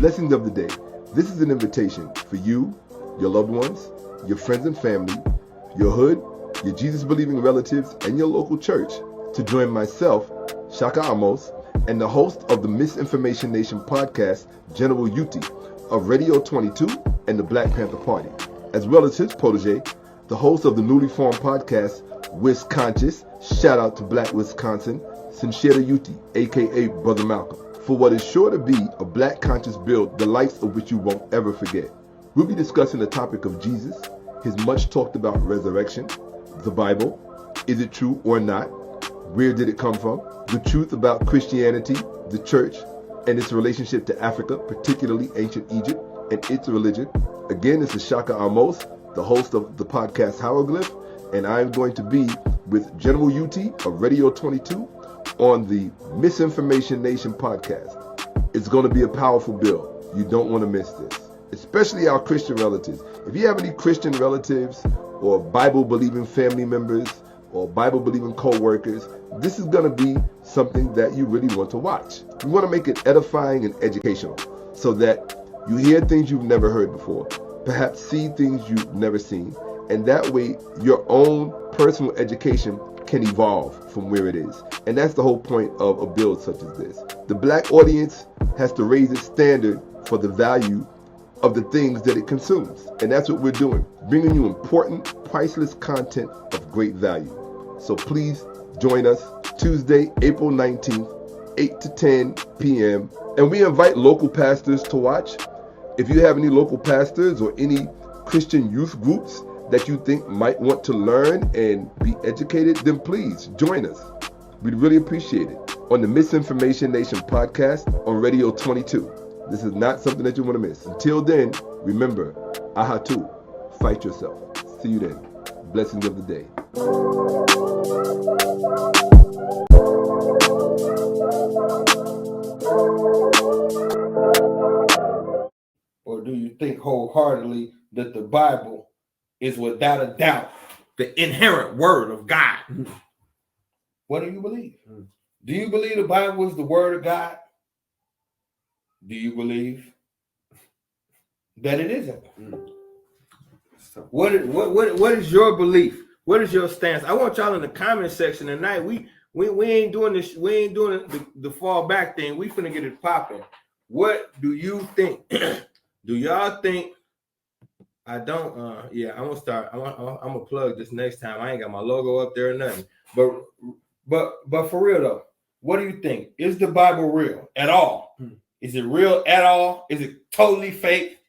Blessings of the day. This is an invitation for you, your loved ones, your friends and family, your hood, your Jesus-believing relatives, and your local church to join myself, SHAKKA AHMOSE, and the host of the Misinformation Nation podcast, General Yuti, of Radio 22 and the Black Panther Party, as well as his protege, the host of the newly formed podcast, Wisconscious, shout out to Black Wisconsin, Chinzera Yuti, aka Brother Malcolm, for what is sure to be a Black conscious build, the likes of which you won't ever forget. We'll be discussing the topic of Jesus, his much talked about resurrection, the Bible, is it true or not, where did it come from, the truth about Christianity, the church, and its relationship to Africa, particularly ancient Egypt and its religion. Again, this is SHAKKA AHMOSE, the host of the podcast 𝋹𝋹🋹🋹, and I'm going to be with General Yuti of Radio 22 on the Misinformation Nation podcast. It's going to be a powerful bill. You don't want to miss this, especially our Christian relatives. If you have any Christian relatives or Bible-believing family members or Bible-believing co-workers, this is going to be something that you really want to watch. We want to make it edifying and educational so that you hear things you've never heard before, perhaps see things you've never seen, and that way your own personal education can evolve from where it is. And that's the whole point of a build such as this. The Black audience has to raise its standard for the value of the things that it consumes. And that's what we're doing, bringing you important, priceless content of great value. So please join us Tuesday, April 19th, 8 to 10 p.m. And we invite local pastors to watch. If you have any local pastors or any Christian youth groups that you think might want to learn and be educated, then please join us. We'd really appreciate it on the Misinformation Nation podcast on Radio 22. This is not something that you want to miss. Until then, remember, Ahatu, fight yourself. See you then. Blessings of the day. Or do you think wholeheartedly that the Bible is without a doubt the inherent word of God? What do you believe? Do you believe the Bible is the word of God? Do you believe that it isn't? What is your belief? What is your stance? I want y'all in the comment section tonight. We ain't doing this. We ain't doing the fall back thing. We finna get it popping. What do you think? Do y'all think? I don't. Yeah, I'm gonna start. I'm gonna plug this next time. I ain't got my logo up there or nothing. But for real though, what do you think? Is the Bible real at all? Is it real at all? Is it totally fake?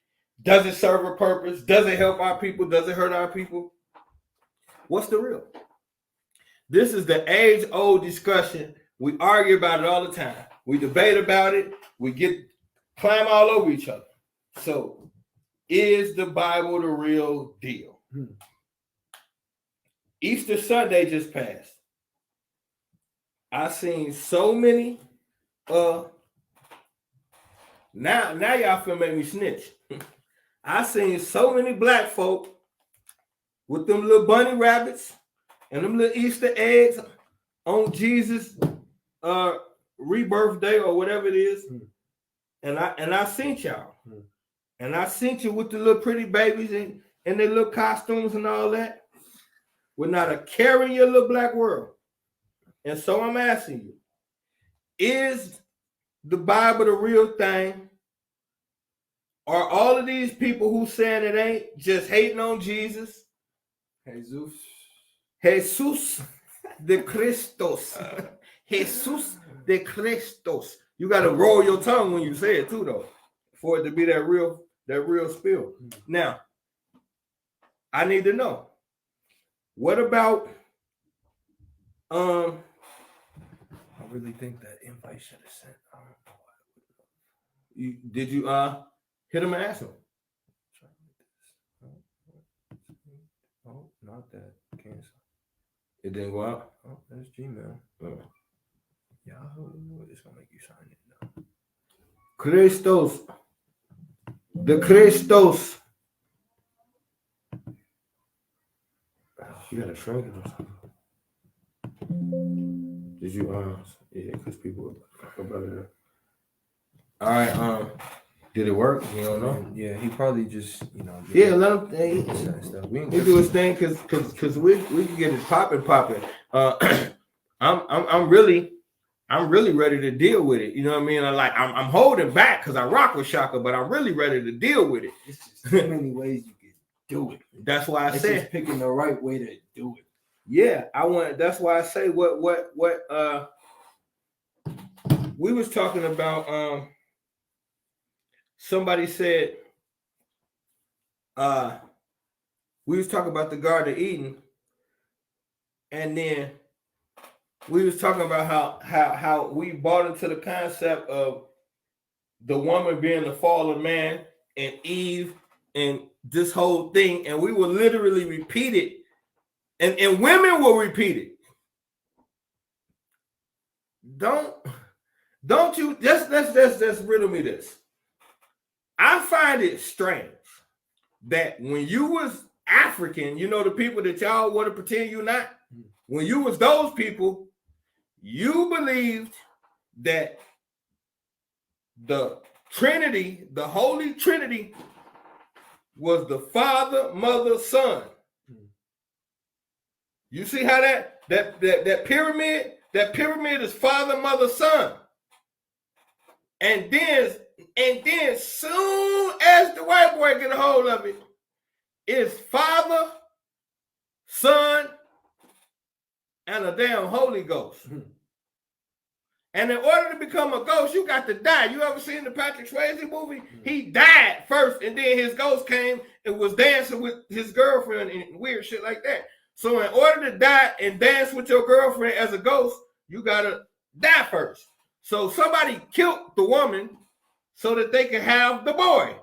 Does it serve a purpose? Does it help our people? Does it hurt our people? What's the real? This is the age-old discussion. We argue about it all the time. We debate about it. We climb all over each other. So, is the Bible the real deal? Easter Sunday just passed. I seen so many. Now y'all finna make me snitch. I seen so many black folk with them little bunny rabbits and them little Easter eggs on Jesus' rebirth day or whatever it is. And I seen y'all. And I seen you with the little pretty babies and their little costumes and all that. With not a care in your little black world. And so I'm asking you, is the Bible the real thing? Are all of these people who saying it ain't just hating on Jesus? Jesus de Christos. Jesus de Christos. You got to roll your tongue when you say it too, though, for it to be that real spill. Now, I need to know, what about I really think that invite should have sent. Did you hit him and ask him? Oh, not that. Cancel. It didn't go out. Oh, that's Gmail. Yahoo. It's gonna make you sign in now. Christos. The Christos. You got a shrink or something? Did you yeah, because people are better. All right, Did it work? You don't know. Yeah, he probably just, you know. Yeah, let him. We do his thing because we can get it popping. I'm really ready to deal with it. You know what I mean? I'm holding back because I rock with SHAKKA, but I'm really ready to deal with it. It's just so many ways you can do it. That's why I said picking the right way to do it. Yeah, that's why I say what we was talking about. Somebody said we was talking about the Garden of Eden, and then we was talking about how we bought into the concept of the woman being the fallen man and Eve and this whole thing, and we will literally repeat it, and women will repeat it. Don't you just riddle me this. I find it strange that when you was African, you know, the people that y'all want to pretend you're not, when you was those people, you believed that the Trinity, the Holy Trinity, was the Father, Mother, Son. You see how that pyramid is Father, Mother, Son. And then soon as the white boy get a hold of it, it's Father, Son, and a damn Holy Ghost. And in order to become a ghost, you got to die. You ever seen the Patrick Swayze movie? He died first, and then his ghost came and was dancing with his girlfriend and weird shit like that. So in order to die and dance with your girlfriend as a ghost, you got to die first. So somebody killed the woman so that they can have the boy.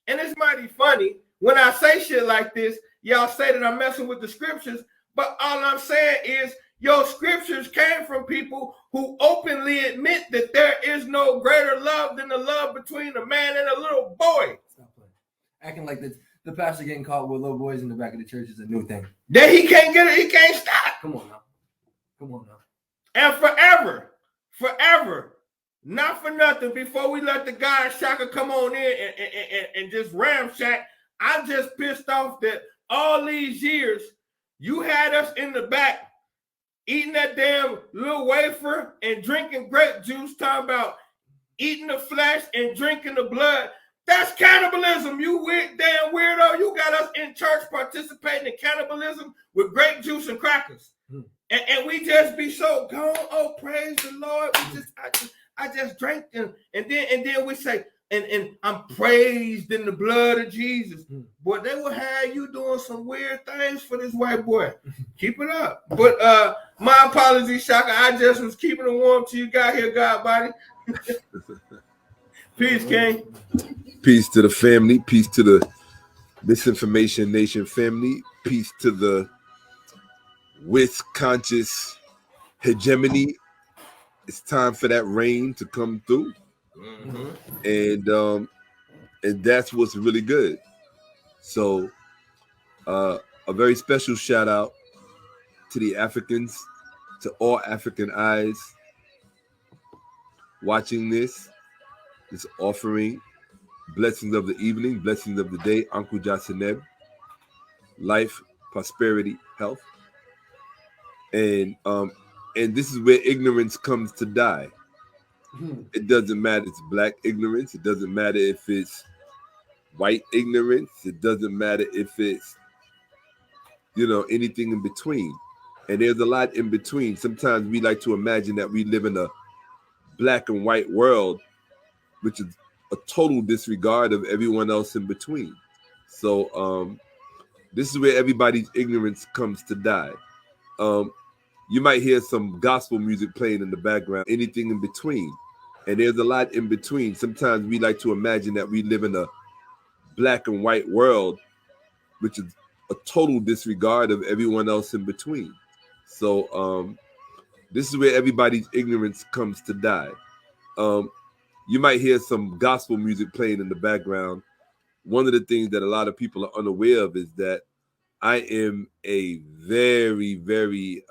And it's mighty funny when I say shit like this, y'all say that I'm messing with the scriptures, but all I'm saying is your scriptures came from people who openly admit that there is no greater love than the love between a man and a little boy. Stop playing. Acting like the pastor getting caught with little boys in the back of the church is a new thing. That he can't get it, he can't stop. Come on now. And forever, not for nothing, before we let the guy SHAKKA come on in and just ramshack, I'm just pissed off that all these years you had us in the back eating that damn little wafer and drinking grape juice, talking about eating the flesh and drinking the blood. That's cannibalism, you weird damn weirdo. You got us in church participating in cannibalism with grape juice and crackers. And we just be so gone. Oh, praise the Lord. I just drank them. And then we say, and I'm praised in the blood of Jesus. Boy, they will have you doing some weird things for this white boy. Keep it up. But my apologies, SHAKKA. I just was keeping it warm till you got here, God body. Peace, King. Peace to the family. Peace to the Misinformation Nation family. Peace to the Wisconscious hegemony. It's time for that rain to come through. And that's what's really good. So a very special shout out to the Africans, to all African eyes watching this offering. Blessings of the evening, blessings of the day, Uncle Jaseneb, life, prosperity, health. And this is where ignorance comes to die. It doesn't matter if it's black ignorance. It doesn't matter if it's white ignorance. It doesn't matter if it's, anything in between. And there's a lot in between. Sometimes we like to imagine that we live in a black and white world, which is a total disregard of everyone else in between. So this is where everybody's ignorance comes to die. You might hear some gospel music playing in the background, anything in between. And there's a lot in between. Sometimes we like to imagine that we live in a black and white world, which is a total disregard of everyone else in between. So this is where everybody's ignorance comes to die. You might hear some gospel music playing in the background. One of the things that a lot of people are unaware of is that I am a very, very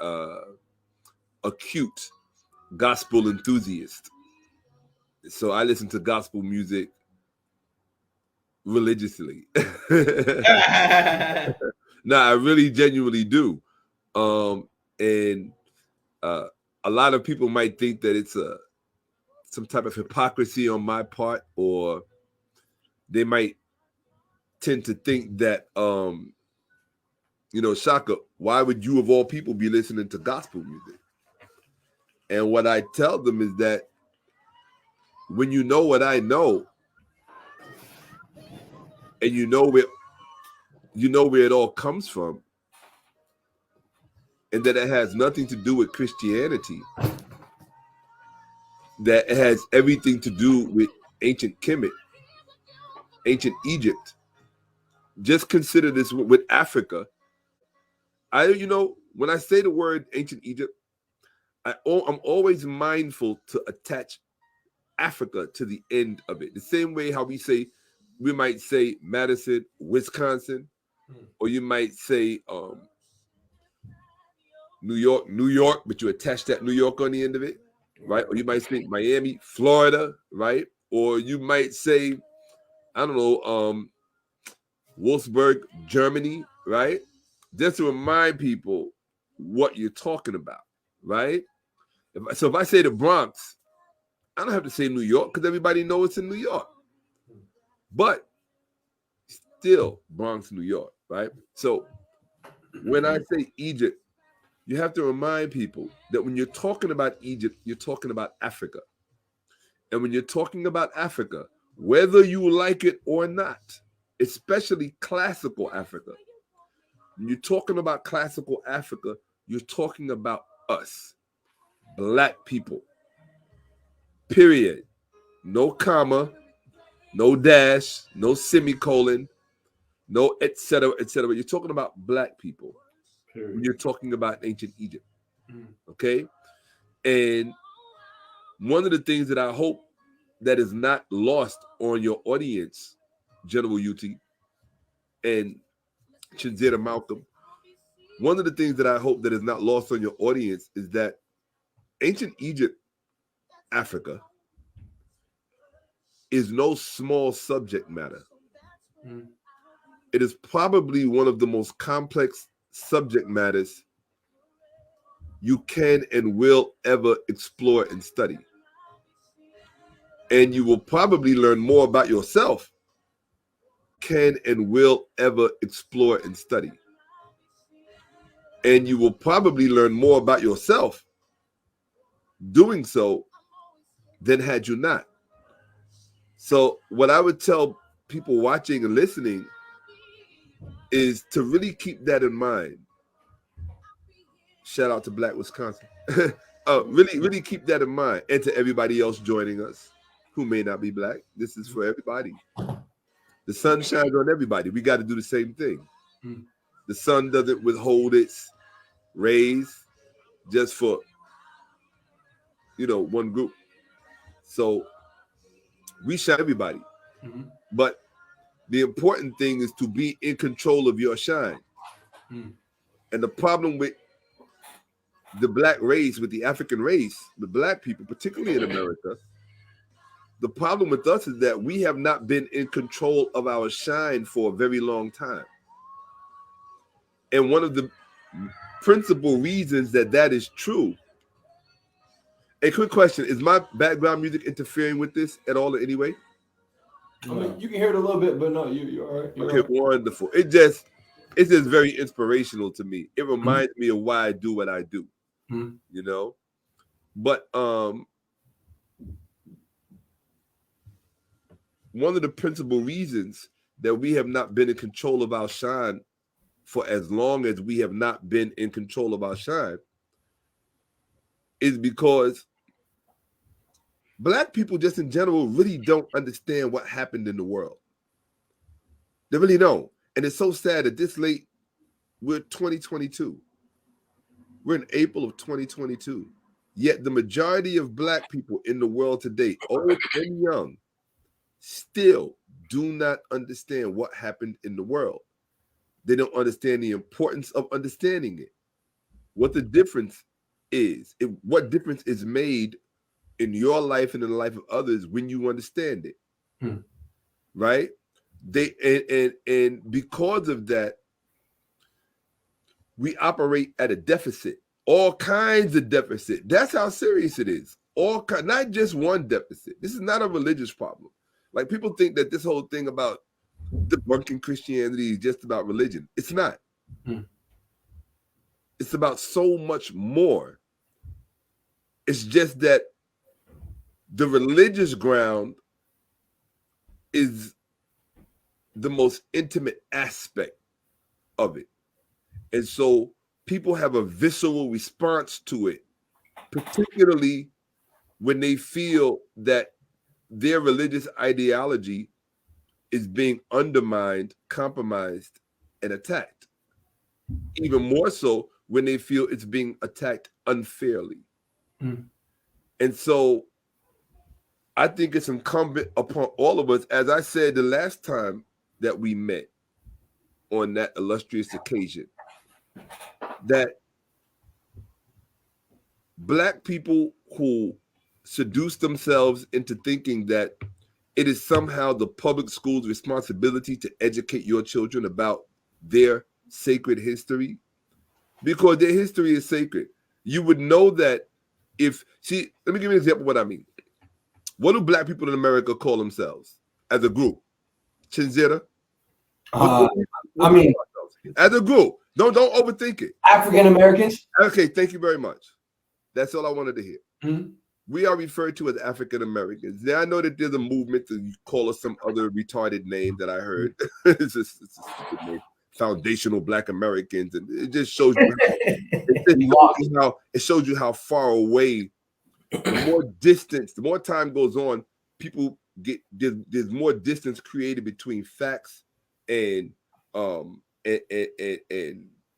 acute gospel enthusiast. So I listen to gospel music religiously. No, I really genuinely do. And a lot of people might think that it's some type of hypocrisy on my part, or they might tend to think that Shaka, why would you of all people be listening to gospel music? And what I tell them is that when you know what I know, and you know where it all comes from, and that it has nothing to do with Christianity, that it has everything to do with ancient Kemet, ancient Egypt. Just consider this with Africa. When I say the word ancient Egypt, I'm always mindful to attach Africa to the end of it. The same way how we might say Madison, Wisconsin, or you might say New York, but you attach that New York on the end of it, right? Or you might say Miami, Florida, right? Or you might say, I don't know, Wolfsburg, Germany, right? Just to remind people what you're talking about, right? So if I say the Bronx, I don't have to say New York because everybody knows it's in New York. But still Bronx, New York, right? So when I say Egypt, you have to remind people that when you're talking about Egypt, you're talking about Africa. And when you're talking about Africa, whether you like it or not, especially classical Africa, when you're talking about classical Africa, you're talking about us, Black people, period. No comma, no dash, no semicolon, no et cetera, et cetera. You're talking about Black people. Period. When you're talking about ancient Egypt, okay? And one of the things that I hope that is not lost on your audience, General Yuti and Chinzera Malcolm, one of the things that I hope that is not lost on your audience is that ancient Egypt, Africa, is no small subject matter. It is probably one of the most complex subject matters you can and will ever explore and study. And you will probably learn more about yourself, can and will ever explore and study. And you will probably learn more about yourself doing so than had you not. So what I would tell people watching and listening is to really keep that in mind. Shout out to Black Wisconsin. Really keep that in mind. And to everybody else joining us who may not be Black, this is for everybody. The sun shines on everybody. We got to do the same thing. The sun doesn't withhold its rays just for, one group. So we shine everybody. But the important thing is to be in control of your shine. And the problem with the Black race, with the African race, the Black people, particularly in America, the problem with us is that we have not been in control of our shine for a very long time. And one of the principal reasons that is true. A quick question: is my background music interfering with this at all in any way? I mean, you can hear it a little bit, but no, you're all right. Okay, all right. Wonderful. It's just very inspirational to me. It reminds me of why I do what I do. But one of the principal reasons that we have not been in control of our shine for as long as we have not been in control of our shine is because Black people just in general really don't understand what happened in the world. They really don't. And it's so sad that this late, we're 2022. We're in April of 2022. Yet the majority of Black people in the world today, old and young, still do not understand what happened in the world. They don't understand the importance of understanding it. What the difference is, what difference is made in your life and in the life of others when you understand it. Right? And because of that, we operate at a deficit, all kinds of deficit. That's how serious it is. Not just one deficit. This is not a religious problem. Like, people think that this whole thing about debunking Christianity is just about religion. It's not. It's about so much more. It's just that the religious ground is the most intimate aspect of it. And so people have a visceral response to it, particularly when they feel that their religious ideology is being undermined, compromised, and attacked. Even more so when they feel it's being attacked unfairly. And so I think it's incumbent upon all of us, as I said the last time that we met on that illustrious occasion, that Black people who seduce themselves into thinking that it is somehow the public school's responsibility to educate your children about their sacred history, because their history is sacred. You would know that let me give you an example of what I mean. What do Black people in America call themselves as a group? Chinzera? As a group. Don't overthink it. African Americans. Okay, thank you very much. That's all I wanted to hear. We are referred to as African Americans. Now, I know that there's a movement to call us some other retarded name that I heard. It's a stupid name. Foundational Black Americans, and it just shows you it shows you how far away. The more distance, the more time goes on, people there's more distance created between facts and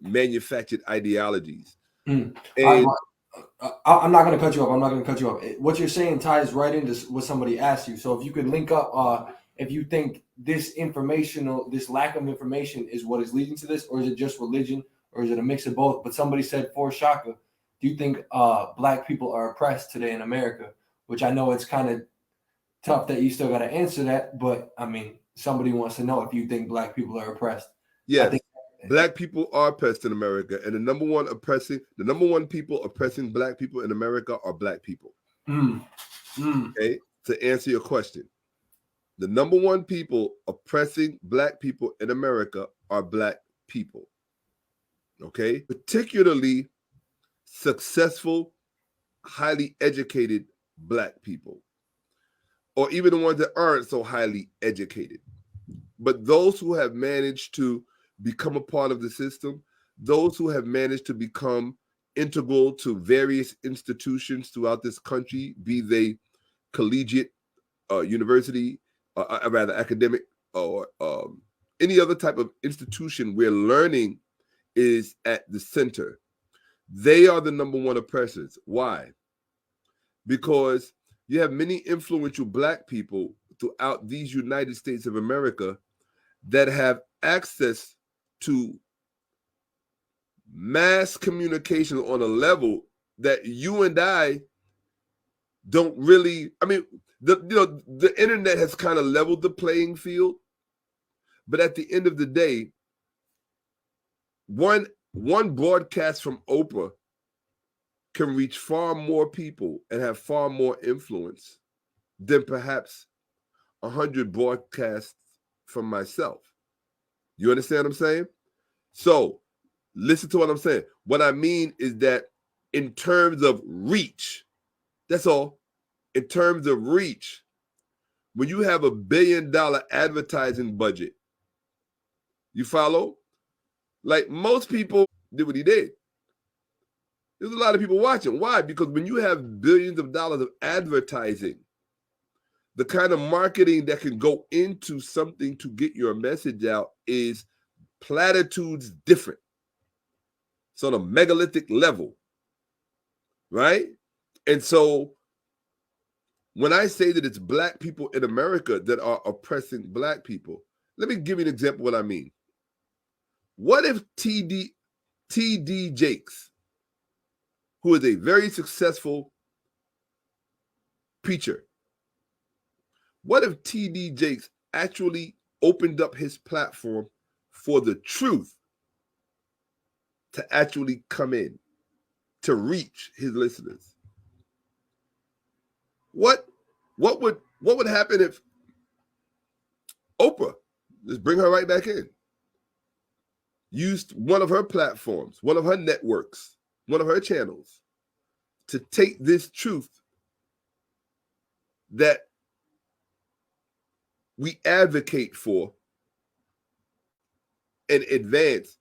manufactured ideologies. And I'm not going to cut you off. What you're saying ties right into what somebody asked you. So if you could link up, if you think this lack of information is what is leading to this, or is it just religion, or is it a mix of both? But somebody said, for Shaka, do you think Black people are oppressed today in America? Which I know it's kind of tough that you still got to answer that, but I mean, somebody wants to know if you think Black people are oppressed. Yes, Black people are oppressed in America, and the number one people oppressing Black people in America are Black people. Okay, to answer your question, the number one people oppressing Black people in America are Black people. Okay, particularly successful, highly educated Black people, or even the ones that aren't so highly educated. But those who have managed to become a part of the system, those who have managed to become integral to various institutions throughout this country, be they collegiate, university, rather academic, or any other type of institution where learning is at the center, they are the number one oppressors. Why? Because you have many influential Black people throughout these United States of America that have access to mass communication on a level that you and I don't really. I mean, the internet has kind of leveled the playing field, but at the end of the day, one broadcast from Oprah can reach far more people and have far more influence than perhaps 100 broadcasts from myself. You understand what I'm saying? So listen to what I'm saying. What I mean is that in terms of reach, that's all. In terms of reach, when you have $1 billion advertising budget, you follow? Like, most people did what he did. There's a lot of people watching. Why? Because when you have billions of dollars of advertising, the kind of marketing that can go into something to get your message out is platitudes different. It's on a megalithic level, right? And so when I say that it's Black people in America that are oppressing Black people, let me give you an example of what I mean. What if T.D. Jakes, who is a very successful preacher. What if T.D. Jakes actually opened up his platform for the truth to actually come in, to reach his listeners? What would happen if Oprah, just bring her right back in, used one of her platforms, one of her networks, one of her channels to take this truth that we advocate for and advance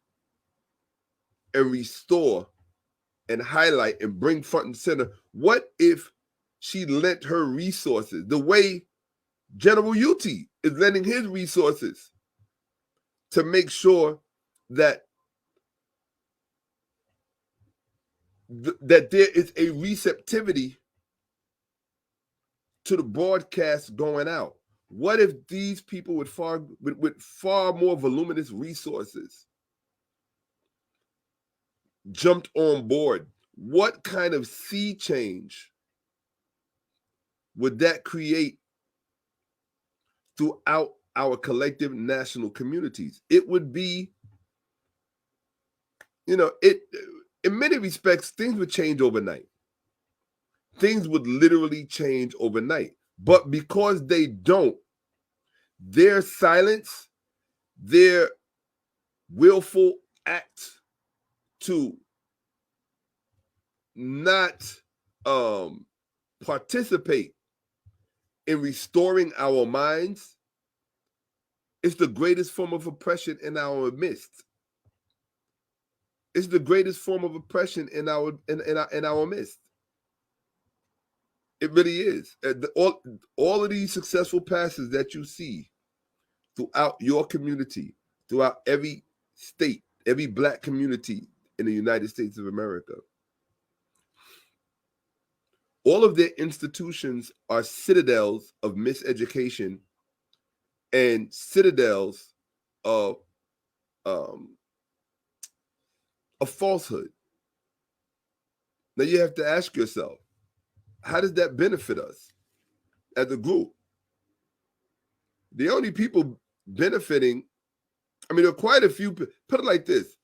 and restore and highlight and bring front and center? What if she lent her resources the way General Yuti is lending his resources to make sure that that there is a receptivity to the broadcast going out? What if these people with far more voluminous resources jumped on board? What kind of sea change would that create throughout our collective national communities? It would be, it in many respects, things would change overnight. Things would literally change overnight. But because they don't, their silence, their willful act to not participate in restoring our minds is the greatest form of oppression in our midst. It's the greatest form of oppression in our midst. It really is. All of these successful pastors that you see throughout your community, throughout every state, every Black community in the United States of America, all of their institutions are citadels of miseducation and citadels of falsehood. Now you have to ask yourself, how does that benefit us as a group? The only people benefiting, there are quite a few. Put it like this.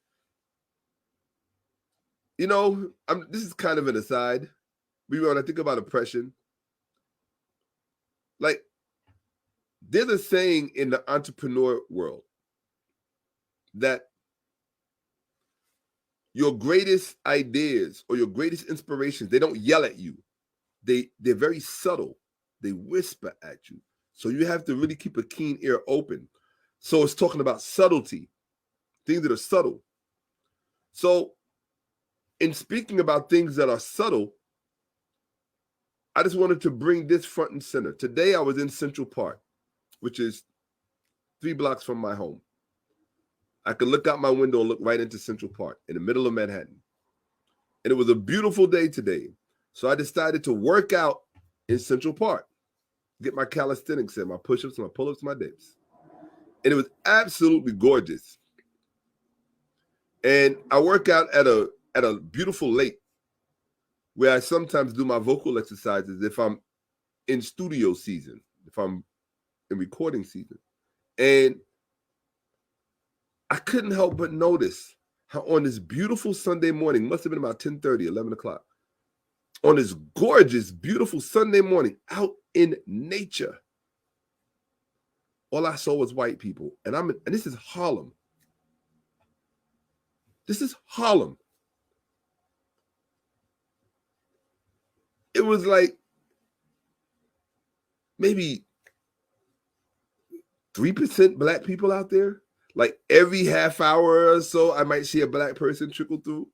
This is kind of an aside. When I think about oppression, like, there's a saying in the entrepreneur world that your greatest ideas or your greatest inspirations, they don't yell at you. They're very subtle. They whisper at you. So you have to really keep a keen ear open. So it's talking about subtlety, things that are subtle. So in speaking about things that are subtle, I just wanted to bring this front and center. Today I was in Central Park, which is 3 blocks from my home. I could look out my window and look right into Central Park in the middle of Manhattan. And it was a beautiful day today. So I decided to work out in Central Park, get my calisthenics in, my push-ups, my pull-ups, my dips. And it was absolutely gorgeous. And I work out at a beautiful lake where I sometimes do my vocal exercises if I'm in studio season, if I'm in recording season. And I couldn't help but notice how on this beautiful Sunday morning, must have been about 10:30, 11 o'clock, on this gorgeous, beautiful Sunday morning out in nature, all I saw was white people. And this is Harlem. This is Harlem. It was like maybe 3% Black people out there. Like every half hour or so, I might see a Black person trickle through.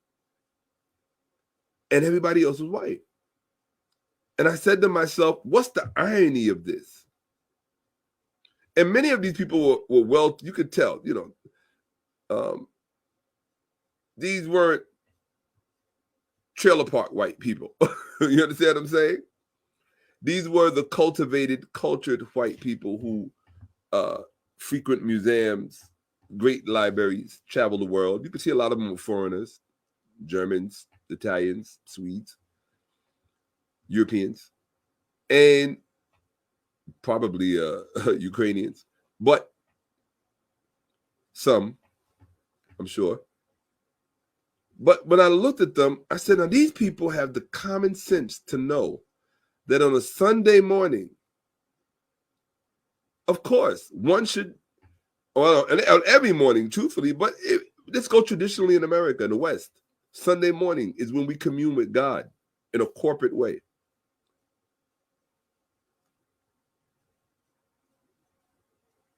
And everybody else was white. And I said to myself, what's the irony of this? And many of these people were well, you could tell, these weren't trailer park white people. You understand what I'm saying? These were the cultivated, cultured white people who frequent museums, great libraries, travel the world. You could see a lot of them were foreigners, Germans, Italians, Swedes, Europeans. and probably Ukrainians, but some, I'm sure. But when I looked at them, I said, now these people have the common sense to know that on a Sunday morning, of course, one should, well, and every morning, truthfully, but let's go traditionally in America, in the West. Sunday morning is when we commune with God in a corporate way.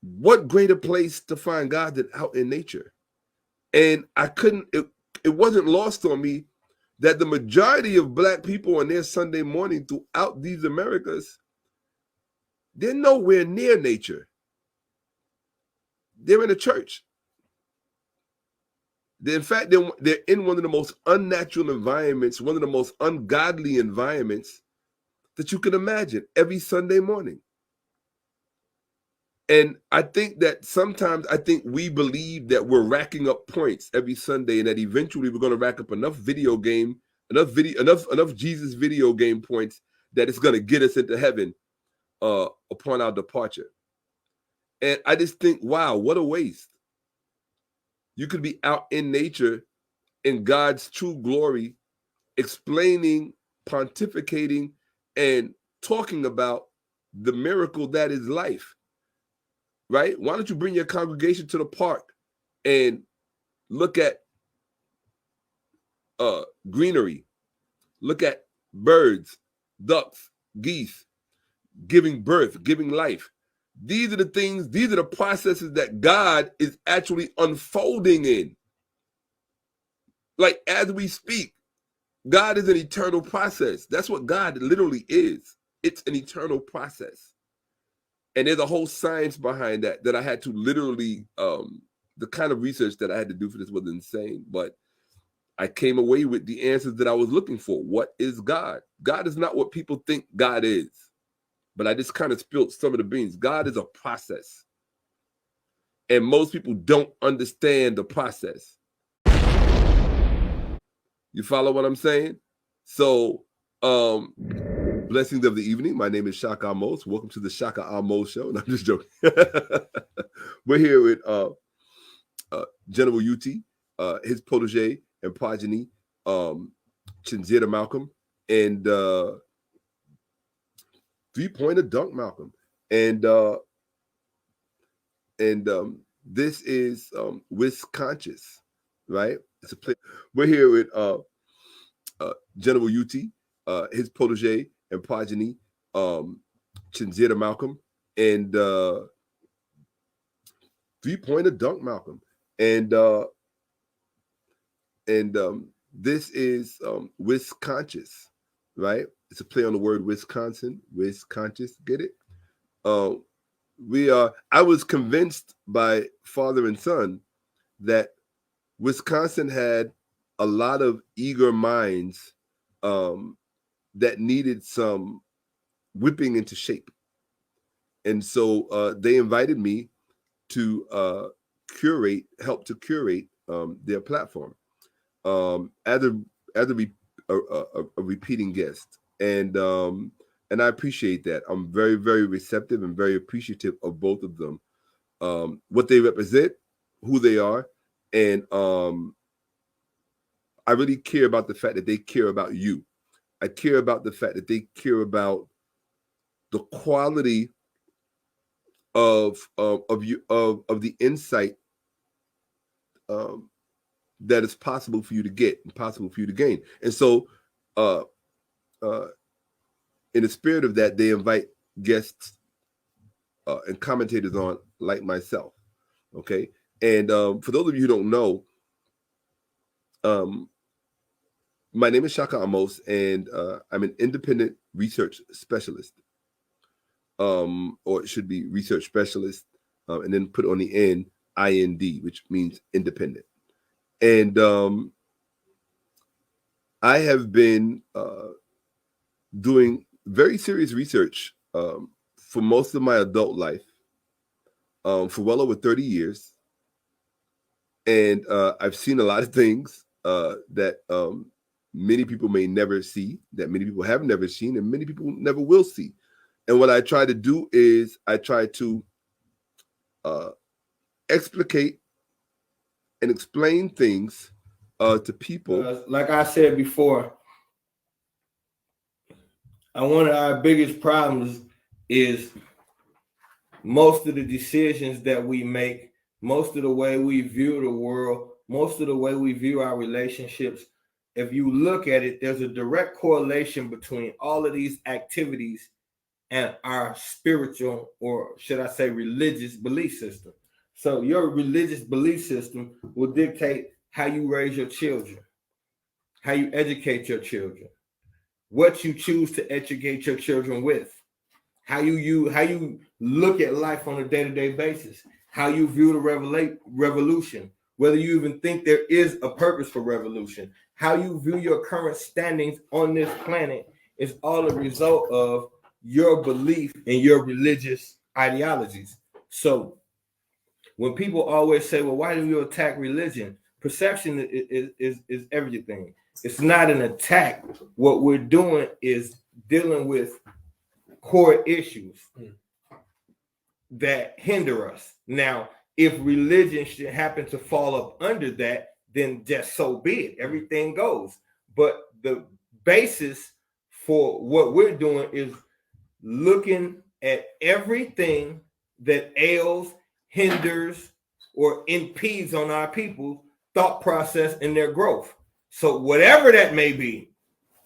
What greater place to find God than out in nature? And I couldn't, it wasn't lost on me that the majority of Black people on their Sunday morning throughout these Americas, they're nowhere near nature. They're in a church. In fact, they're in one of the most unnatural environments, one of the most ungodly environments that you can imagine every Sunday morning. And I think that sometimes we believe that we're racking up points every Sunday and that eventually we're going to rack up enough enough Jesus video game points that it's going to get us into heaven upon our departure. And I just think, wow, what a waste. You could be out in nature in God's true glory, explaining, pontificating, and talking about the miracle that is life. Right? Why don't you bring your congregation to the park and look at greenery, look at birds, ducks, geese, giving birth, giving life. These are the things, these are the processes that God is actually unfolding in. Like as we speak, God is an eternal process. That's what God literally is. It's an eternal process. And there's a whole science behind that I had to literally, the kind of research that I had to do for this was insane, but I came away with the answers that I was looking for. What is God? God is not what people think God is, but I just kind of spilled some of the beans. God is a process. And most people don't understand the process. You follow what I'm saying? So, blessings of the evening. My name is SHAKKA AHMOSE. Welcome to the SHAKKA AHMOSE show. No, I'm just joking. We're here with General Yuti, his protege and progeny, Chinzera Malcolm, and 3-pointer dunk Malcolm. And this is Wisconscious, right? It's a play. We're here with General Yuti, his protege and progeny, Chinzera Malcolm, and 3-pointer dunk Malcolm. And this is Wisconscious, right? It's a play on the word Wisconsin, Wisconscious, get it? I was convinced by father and son that Wisconsin had a lot of eager minds that needed some whipping into shape. And so they invited me to help to curate their platform as a repeating guest. And I appreciate that. I'm very, very receptive and very appreciative of both of them, what they represent, who they are. And I really care about the fact that they care about you. I care about the fact that they care about the quality of the insight that is possible for you to get and possible for you to gain. And so in the spirit of that, they invite guests and commentators on like myself. Okay. And for those of you who don't know, my name is SHAKKA AHMOSE, and I'm an independent research specialist. Or it should be research specialist, and then put on the end IND, which means independent. And I have been doing very serious research for most of my adult life, for well over 30 years. And I've seen a lot of things that many people may never see, that many people have never seen, and many people never will see. And what I try to do is I try to explicate and explain things to people. Like I said before, one of our biggest problems is most of the decisions that we make, most of the way we view the world, most of the way we view our relationships. If you look at it, there's a direct correlation between all of these activities and our spiritual, or should I say religious belief system. So your religious belief system will dictate how you raise your children, how you educate your children, what you choose to educate your children with, how you look at life on a day-to-day basis, how you view the revolution, whether you even think there is a purpose for revolution, how you view your current standings on this planet is all a result of your belief in your religious ideologies. So when people always say, well, why do you attack religion? Perception is everything. It's not an attack. What we're doing is dealing with core issues that hinder us. Now, if religion should happen to fall up under that, then just so be it. Everything goes. But the basis for what we're doing is looking at everything that ails, hinders, or impedes on our people's thought process and their growth. So whatever that may be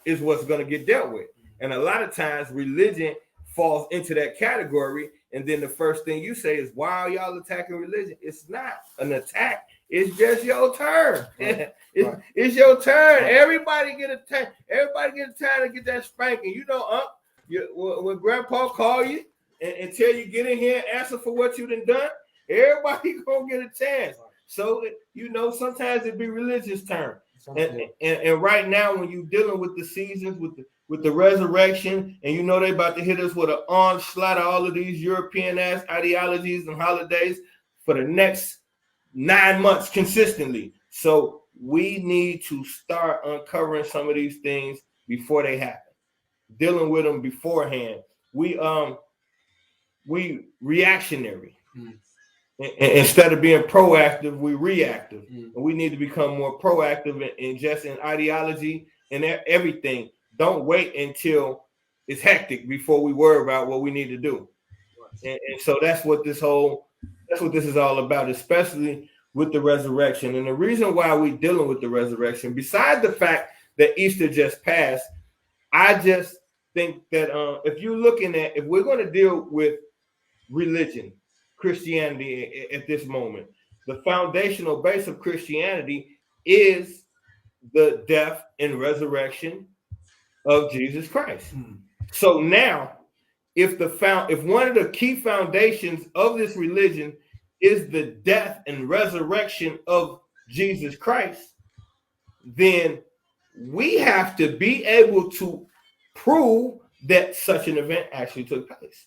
is what's going to get dealt with. And a lot of times religion falls into that category. And then the first thing you say is, why are y'all attacking religion? It's not an attack. It's just your turn. Right. It's your turn. Right. Everybody get a turn. Everybody get a turn to get that spanking. You know, when grandpa call you and tell you get in here and answer for what you done, everybody gonna get a chance. So, you know, sometimes it be religious turn. And right now, when you're dealing with the seasons, with the resurrection, and you know they about to hit us with an onslaught of all of these European ass ideologies and holidays for the next 9 months consistently. So we need to start uncovering some of these things before they happen, dealing with them beforehand. We reactionary. Instead of being proactive, we reactive. And we need to become more proactive in just in ideology and everything. Don't wait until it's hectic before we worry about what we need to do. And so that's what this is all about, especially with the resurrection. And the reason why we're dealing with the resurrection, besides the fact that Easter just passed, I just think that if we're going to deal with religion, Christianity at this moment, the foundational base of Christianity is the death and resurrection of Jesus Christ. So now, if one of the key foundations of this religion is the death and resurrection of Jesus Christ, then we have to be able to prove that such an event actually took place.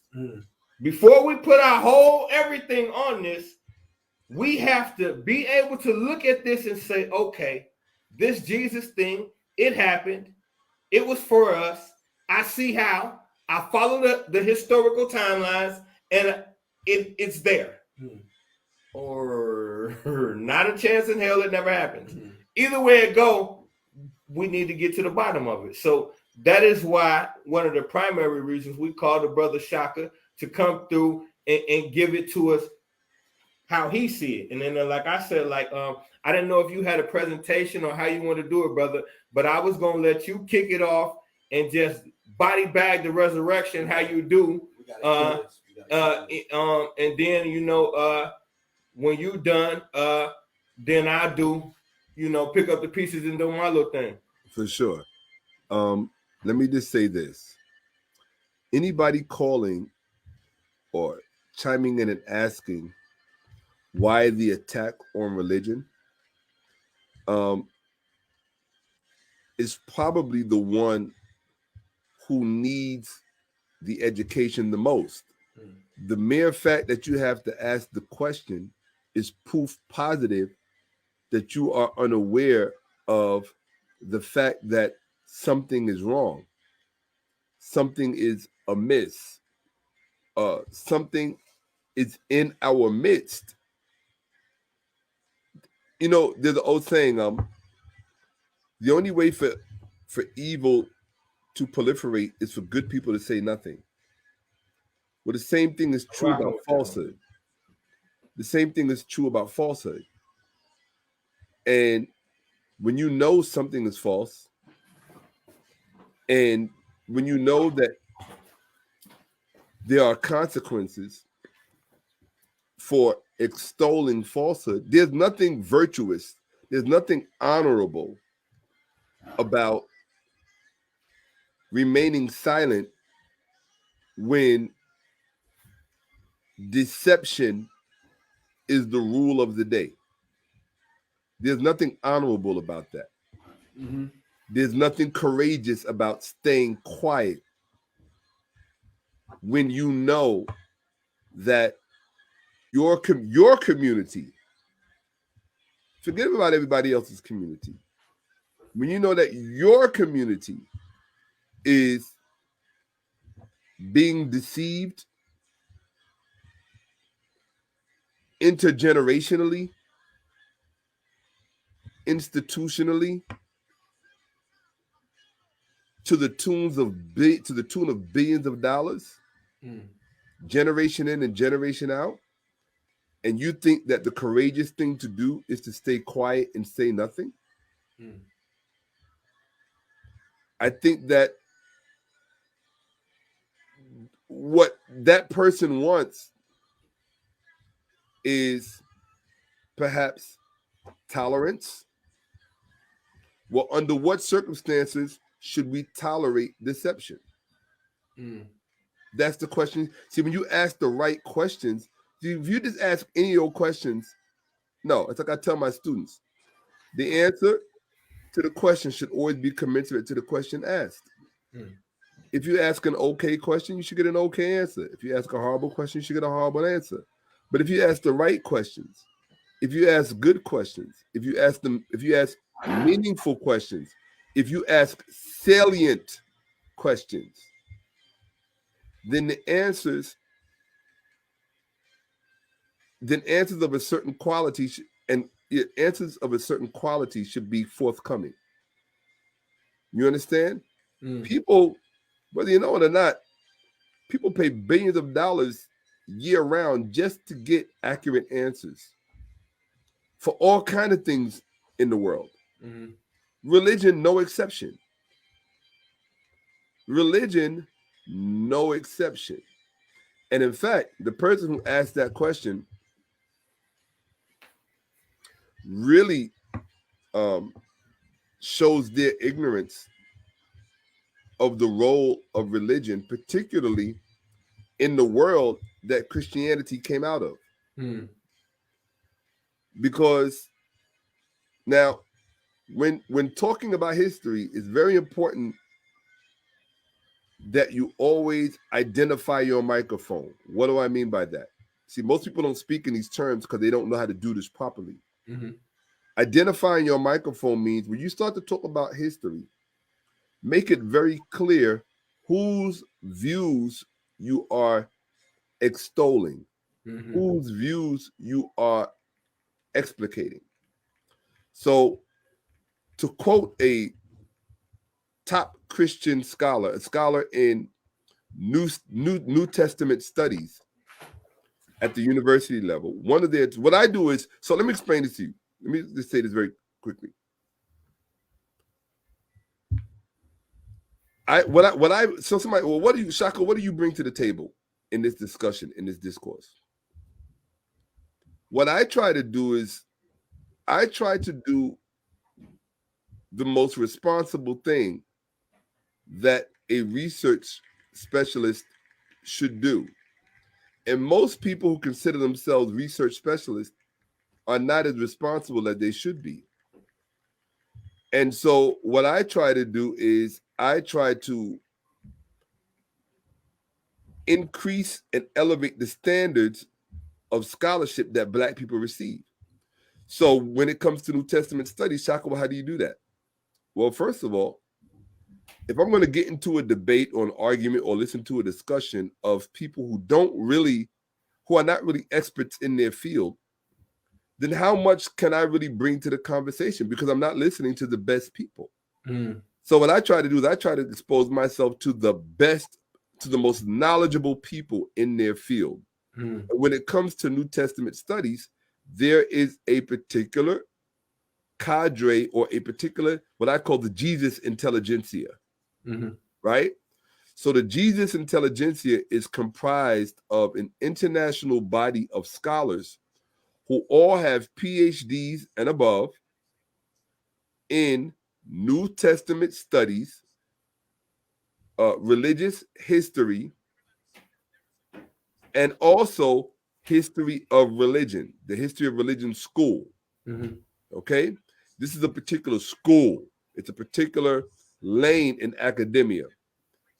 Before we put our whole everything on this, we have to be able to look at this and say, okay, this Jesus thing, it happened. It was for us. I see how. I follow the historical timelines, and it's there. Or not a chance in hell, it never happens. Either way it go, we need to get to the bottom of it. So that is why one of the primary reasons we call the brother SHAKKA to come through and give it to us how he see it. And then like I said, I didn't know if you had a presentation or how you want to do it, brother, but I was going to let you kick it off and just body bag the resurrection how you do. And then, you know, when you done, then I do, you know, pick up the pieces and do my little thing. For sure. Let me just say this. Anybody calling or chiming in and asking why the attack on religion is probably the one who needs the education the most. The mere fact that you have to ask the question is proof positive that you are unaware of the fact that something is wrong. Something is amiss. something is in our midst, you know, there's an old saying, the only way for evil to proliferate is for good people to say nothing. Well, the same thing is true about falsehood. The same thing is true about falsehood. And when you know something is false, and when you know that there are consequences for extolling falsehood, there's nothing virtuous, there's nothing honorable about remaining silent when deception is the rule of the day. There's nothing honorable about that. Mm-hmm. There's nothing courageous about staying quiet when you know that your community, forget about everybody else's community, when you know that your community is being deceived intergenerationally, institutionally, to the tune of billions of dollars, generation in and generation out, and you think that the courageous thing to do is to stay quiet and say nothing? I think that what that person wants is perhaps tolerance. Well, under what circumstances should we tolerate deception? That's the question. See, when you ask the right questions, if you just ask any old questions, no, it's like I tell my students, the answer to the question should always be commensurate to the question asked. If you ask an okay question, you should get an okay answer. If you ask a horrible question, you should get a horrible answer. But if you ask the right questions, if you ask good questions, if you ask meaningful questions, if you ask salient questions, then answers of a certain quality should be forthcoming. You understand? People, whether you know it or not, people pay billions of dollars year round just to get accurate answers for all kinds of things in the world. Religion, no exception. Religion, no exception. And in fact, the person who asked that question really shows their ignorance of the role of religion, particularly in the world that Christianity came out of. Because now, when talking about history, it's very important that you always identify your microphone. What do I mean by that? See, most people don't speak in these terms because they don't know how to do this properly. Identifying your microphone means when you start to talk about history, make it very clear whose views you are extolling, whose views you are explicating. So, to quote a top Christian scholar, a scholar in New Testament studies at the university level, what I do is, so let me explain this to you. Let me just say this very quickly. Somebody, well, what do you, SHAKKA, what do you bring to the table in this discussion, in this discourse? What I try to do is, I try to do the most responsible thing that a research specialist should do. And most people who consider themselves research specialists are not as responsible as they should be. And so what I try to do is I try to increase and elevate the standards of scholarship that Black people receive. So when it comes to New Testament studies, SHAKKA, how do you do that? Well, first of all, if I'm going to get into a debate or an argument or listen to a discussion of people who are not really experts in their field, then how much can I really bring to the conversation? Because I'm not listening to the best people. So what I try to do is I try to expose myself to the best, to the most knowledgeable people in their field. And when it comes to New Testament studies, there is a particular cadre or a particular, what I call the Jesus intelligentsia, right? So the Jesus intelligentsia is comprised of an international body of scholars who all have PhDs and above in New Testament studies, religious history, and also history of religion, the history of religion school. Okay? This is a particular school. It's a particular lane in academia.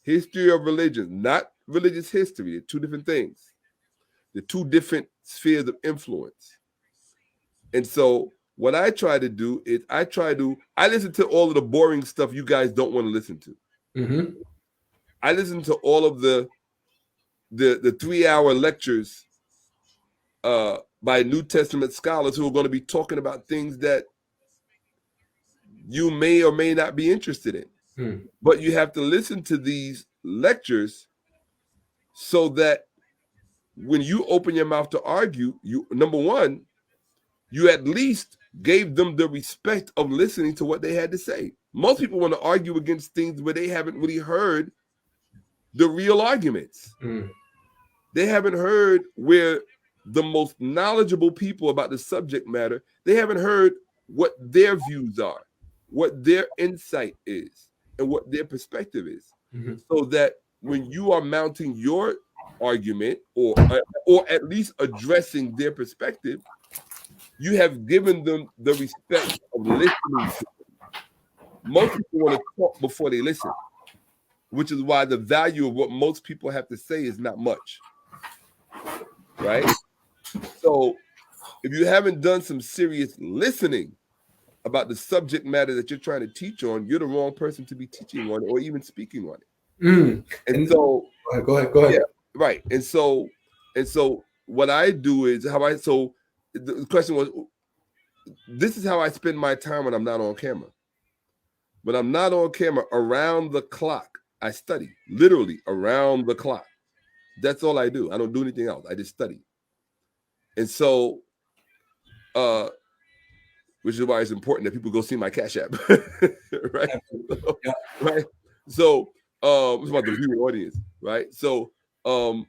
History of religion, not religious history. They're two different things. They're two different spheres of influence. And so what I try to do is I listen to all of the boring stuff you guys don't want to listen to. I listen to all of the 3-hour lectures by New Testament scholars who are going to be talking about things that you may or may not be interested in. But you have to listen to these lectures so that when you open your mouth to argue, number one, you at least gave them the respect of listening to what they had to say. Most people want to argue against things where they haven't really heard the real arguments. They haven't heard where the most knowledgeable people about the subject matter, they haven't heard what their views are, what their insight is, and what their perspective is. So that when you are mounting your argument or at least addressing their perspective, you have given them the respect of listening to them. Most people want to talk before they listen, which is why the value of what most people have to say is not much, right? So if you haven't done some serious listening about the subject matter that you're trying to teach on, you're the wrong person to be teaching on it or even speaking on it. And so go ahead. Yeah, right. And so what I do is so the question was, this is how I spend my time when I'm not on camera. When I'm not on camera, around the clock, I study, literally around the clock. That's all I do. I don't do anything else. I just study. And so, which is why it's important that people go see my Cash App, right? Yeah. Right. So, it's about the viewing audience, right? So, and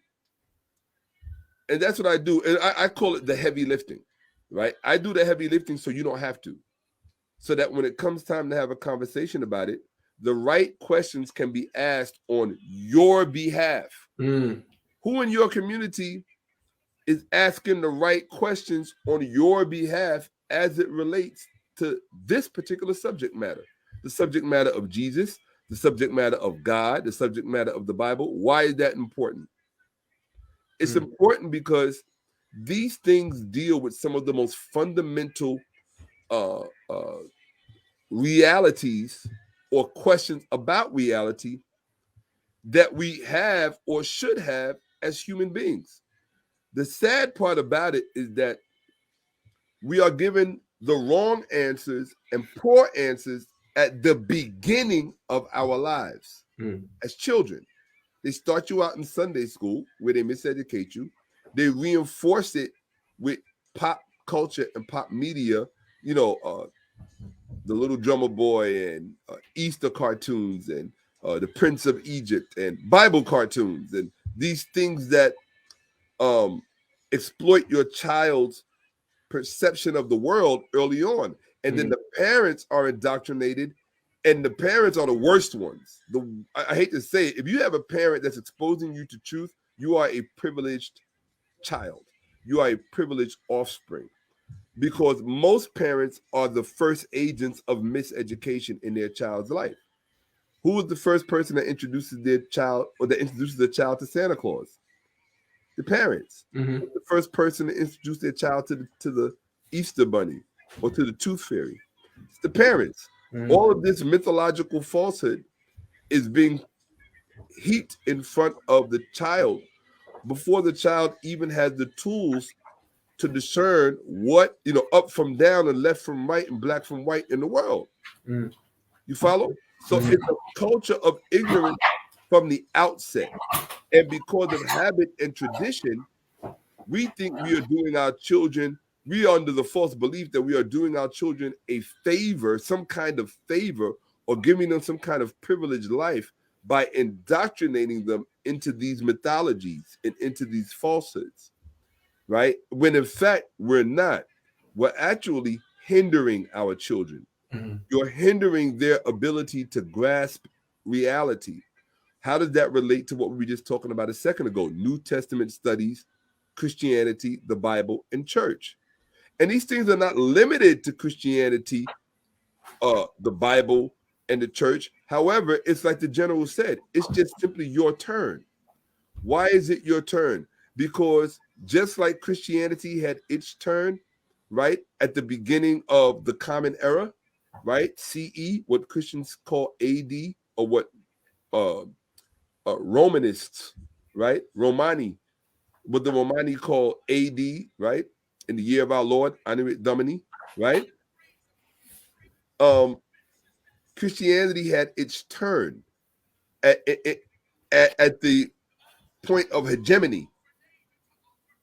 that's what I do. And I call it the heavy lifting, right? I do the heavy lifting so you don't have to. So that when it comes time to have a conversation about it, the right questions can be asked on your behalf. Who in your community is asking the right questions on your behalf as it relates to this particular subject matter? The subject matter of Jesus, the subject matter of God, the subject matter of the Bible. Why is that important? It's important because these things deal with some of the most fundamental realities or questions about reality that we have or should have as human beings. The sad part about it is that we are given the wrong answers and poor answers at the beginning of our lives as children. They start you out in Sunday school where they miseducate you. They reinforce it with pop culture and pop media, the Little Drummer Boy and Easter cartoons and the Prince of Egypt and Bible cartoons and these things that exploit your child's perception of the world early on. And then the parents are indoctrinated, and the parents are the worst ones. I hate to say it, if you have a parent that's exposing you to truth, you are a privileged child. You are a privileged offspring. Because most parents are the first agents of miseducation in their child's life. Who was the first person that introduces their child to Santa Claus? The parents. The first person to introduce their child to the Easter Bunny or to the Tooth Fairy. It's the parents. All of this mythological falsehood is being heaped in front of the child before the child even has the tools to discern what, up from down and left from right and black from white in the world. Mm. You follow? So Mhm. it's a culture of ignorance from the outset. And because of habit and tradition, we think we are doing our children, we are under the false belief that we are doing our children a favor, some kind of favor, or giving them some kind of privileged life by indoctrinating them into these mythologies and into these falsehoods, right? When in fact, we're not. We're actually hindering our children. Mhm. You're hindering their ability to grasp reality. How does that relate to what we were just talking about a second ago? New Testament studies, Christianity, the Bible, and church. And these things are not limited to Christianity, the Bible, and the church. However, it's like the general said, it's just simply your turn. Why is it your turn? Because just like Christianity had its turn, right, at the beginning of the Common Era, right, CE, what Christians call AD, or what Romanists, right, what the Romani call AD, right, in the year of our Lord, Anno Domini, right? Christianity had its turn at, at the point of hegemony,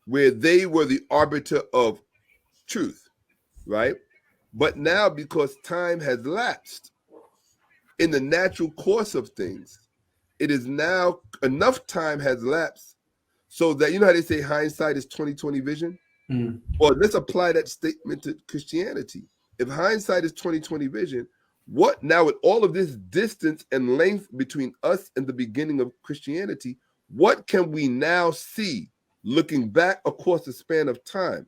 where they were the arbiter of truth, right? But now, because time has lapsed in the natural course of things, it is now enough time has lapsed so that, you know how they say hindsight is 20/20 vision? Mhm. Well, let's apply that statement to Christianity. If hindsight is 20/20 vision, what now, with all of this distance and length between us and the beginning of Christianity, what can we now see looking back across the span of time?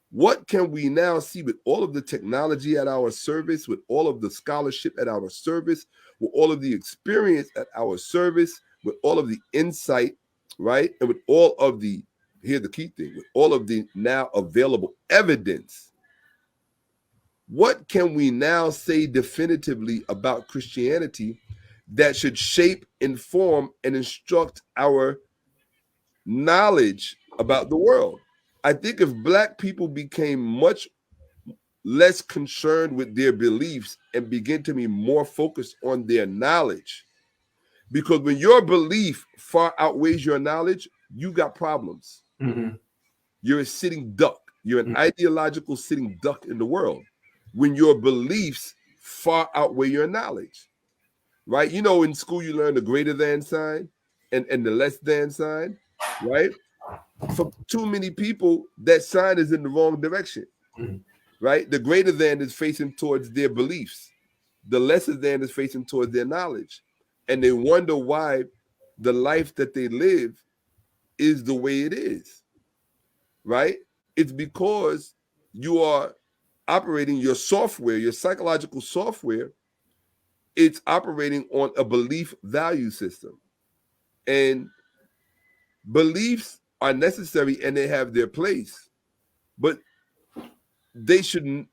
What can we now see with all of the technology at our service, with all of the scholarship at our service, with all of the experience at our service, with all of the insight, right? And with all of the, here's the key thing, with all of the now available evidence, what can we now say definitively about Christianity that should shape, inform, and instruct our knowledge about the world? I think if Black people became much less concerned with their beliefs and begin to be more focused on their knowledge, because when your belief far outweighs your knowledge, you got problems. Mhm. You're a sitting duck. You're an ideological sitting duck in the world when your beliefs far outweigh your knowledge, right? You know, in school you learn the greater than sign and the less than sign, right? For too many people, that sign is in the wrong direction, Mhm. right? The greater than is facing towards their beliefs. The lesser than is facing towards their knowledge. And they wonder why the life that they live is the way it is, right? It's because you are operating your software, your psychological software, it's operating on a belief value system. And beliefs are necessary and they have their place, but they shouldn't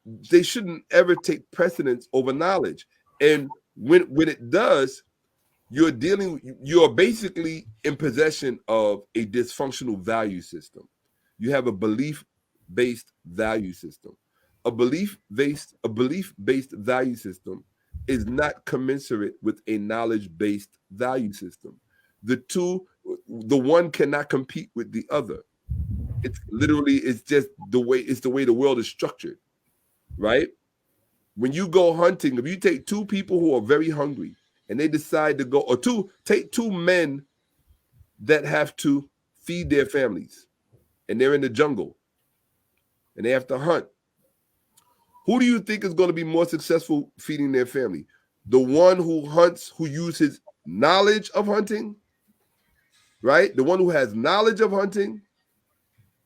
ever take precedence over knowledge. And when it does, you're basically in possession of a dysfunctional value system. You have a belief-based value system. A belief-based value system is not commensurate with a knowledge-based value system. The one cannot compete with the other. It's just the way the world is structured, right? When you go hunting, if you take two people who are very hungry and they decide to go, or take two men that have to feed their families and they're in the jungle and they have to hunt, who do you think is going to be more successful feeding their family? The one who hunts, who uses knowledge of hunting, right? The one who has knowledge of hunting,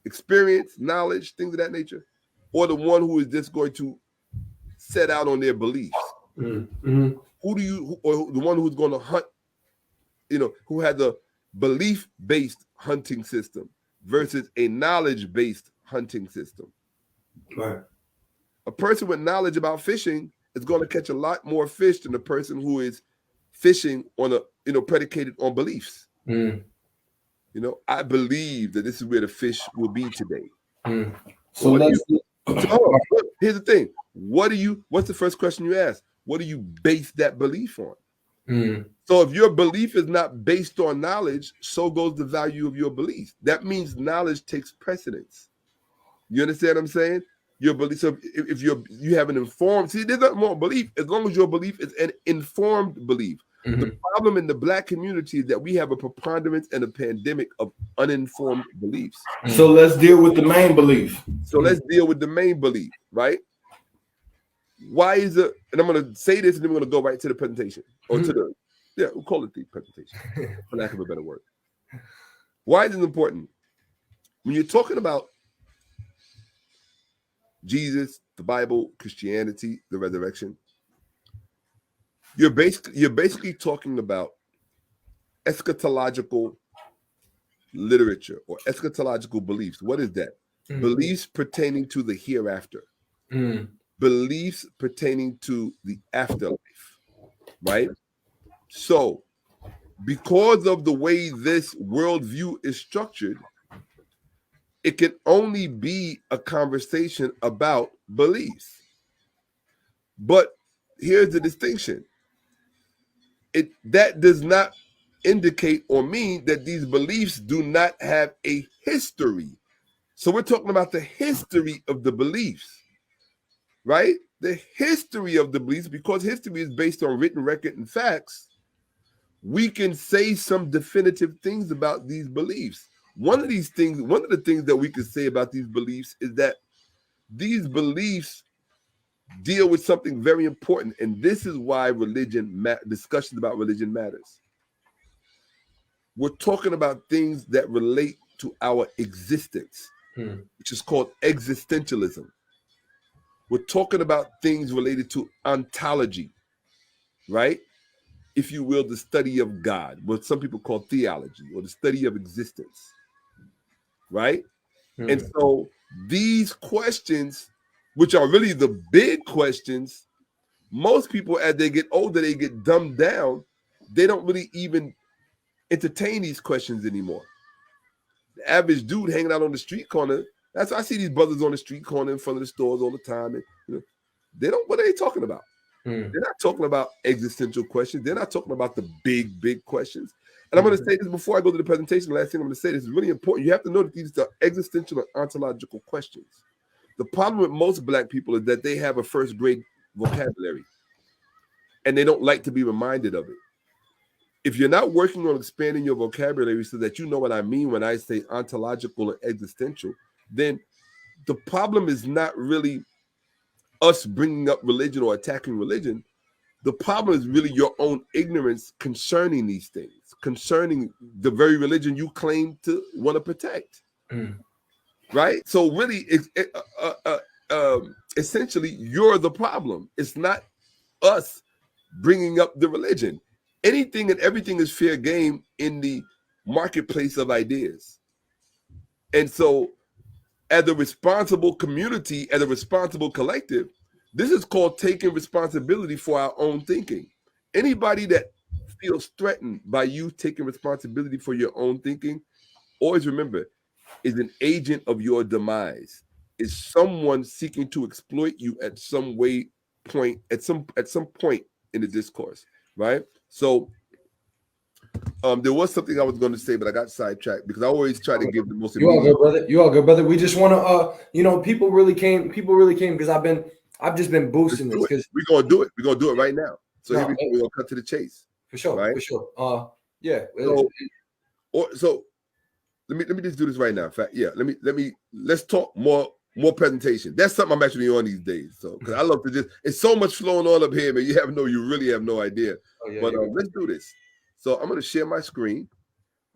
experience, knowledge, things of that nature, or the one who is just going to set out on their beliefs? Mhm. Or the one who's going to hunt, who has a belief-based hunting system versus a knowledge-based hunting system? Right. A person with knowledge about fishing is going to catch a lot more fish than a person who is fishing on predicated on beliefs. Mm. I believe that this is where the fish will be today. Mm. So here's the thing. What's the first question you ask? What do you base that belief on? Mm. So if your belief is not based on knowledge, so goes the value of your belief. That means knowledge takes precedence. You understand what I'm saying? Your belief. So if you have an informed, there's nothing wrong with belief as long as your belief is an informed belief. Mm-hmm. The problem in the Black community is that we have a preponderance and a pandemic of uninformed beliefs. So let's deal with the main belief. Let's deal with the main belief, right? Why is it? And I'm going to say this, and then we're going to go right to the presentation, or to we'll call it the presentation, for lack of a better word. Why is it important? When you're talking about Jesus, the Bible, Christianity, the resurrection, you're basically talking about eschatological literature or eschatological beliefs. What is that? Mm-hmm. Beliefs pertaining to the hereafter. Mm. Beliefs pertaining to the afterlife, right? So, because of the way this worldview is structured, it can only be a conversation about beliefs. But here's the distinction. That does not indicate or mean that these beliefs do not have a history. So we're talking about the history of the beliefs, right? The history of the beliefs, because history is based on written record and facts, we can say some definitive things about these beliefs. One of the things that we can say about these beliefs is that these beliefs deal with something very important, and this is why discussions about religion matters. We're talking about things that relate to our existence, which is called existentialism. We're talking about things related to ontology, right? If you will, the study of God, what some people call theology, or the study of existence, right? And so these questions, which are really the big questions, most people, as they get older, they get dumbed down. They don't really even entertain these questions anymore. The average dude hanging out on the street corner, that's why I see these brothers on the street corner in front of the stores all the time. And what are they talking about? They're not talking about existential questions. They're not talking about the big questions. And I'm going to say this before I go to the presentation. The last thing I'm going to say, this is really important. You have to know that these are existential and ontological questions. The problem with most Black people is that they have a first grade vocabulary, and they don't like to be reminded of it. If you're not working on expanding your vocabulary so that you know what I mean when I say ontological and existential, then the problem is not really us bringing up religion or attacking religion. The problem is really your own ignorance concerning these things, concerning the very religion you claim to want to protect. Right? So really, essentially, you're the problem. It's not us bringing up the religion. Anything and everything is fair game in the marketplace of ideas. And so, as a responsible community, as a responsible collective, this is called taking responsibility for our own thinking. Anybody that feels threatened by you taking responsibility for your own thinking, always remember, is an agent of your demise. Is someone seeking to exploit you at some point in the discourse, right? So there was something I was going to say, but I got sidetracked because I always try to give the most. You all good, brother. You all good, brother. We just want to, people really came because I've just been boosting this because we're gonna do it. We're gonna do it right now. So here we're gonna cut to the chase. For sure, right? For sure. Yeah. So let me just do this right now. In fact, yeah. Let's talk more presentation. That's something I'm actually on these days. So because I love to it's so much flowing on up here, man. You really have no idea. But let's do this. So I'm gonna share my screen.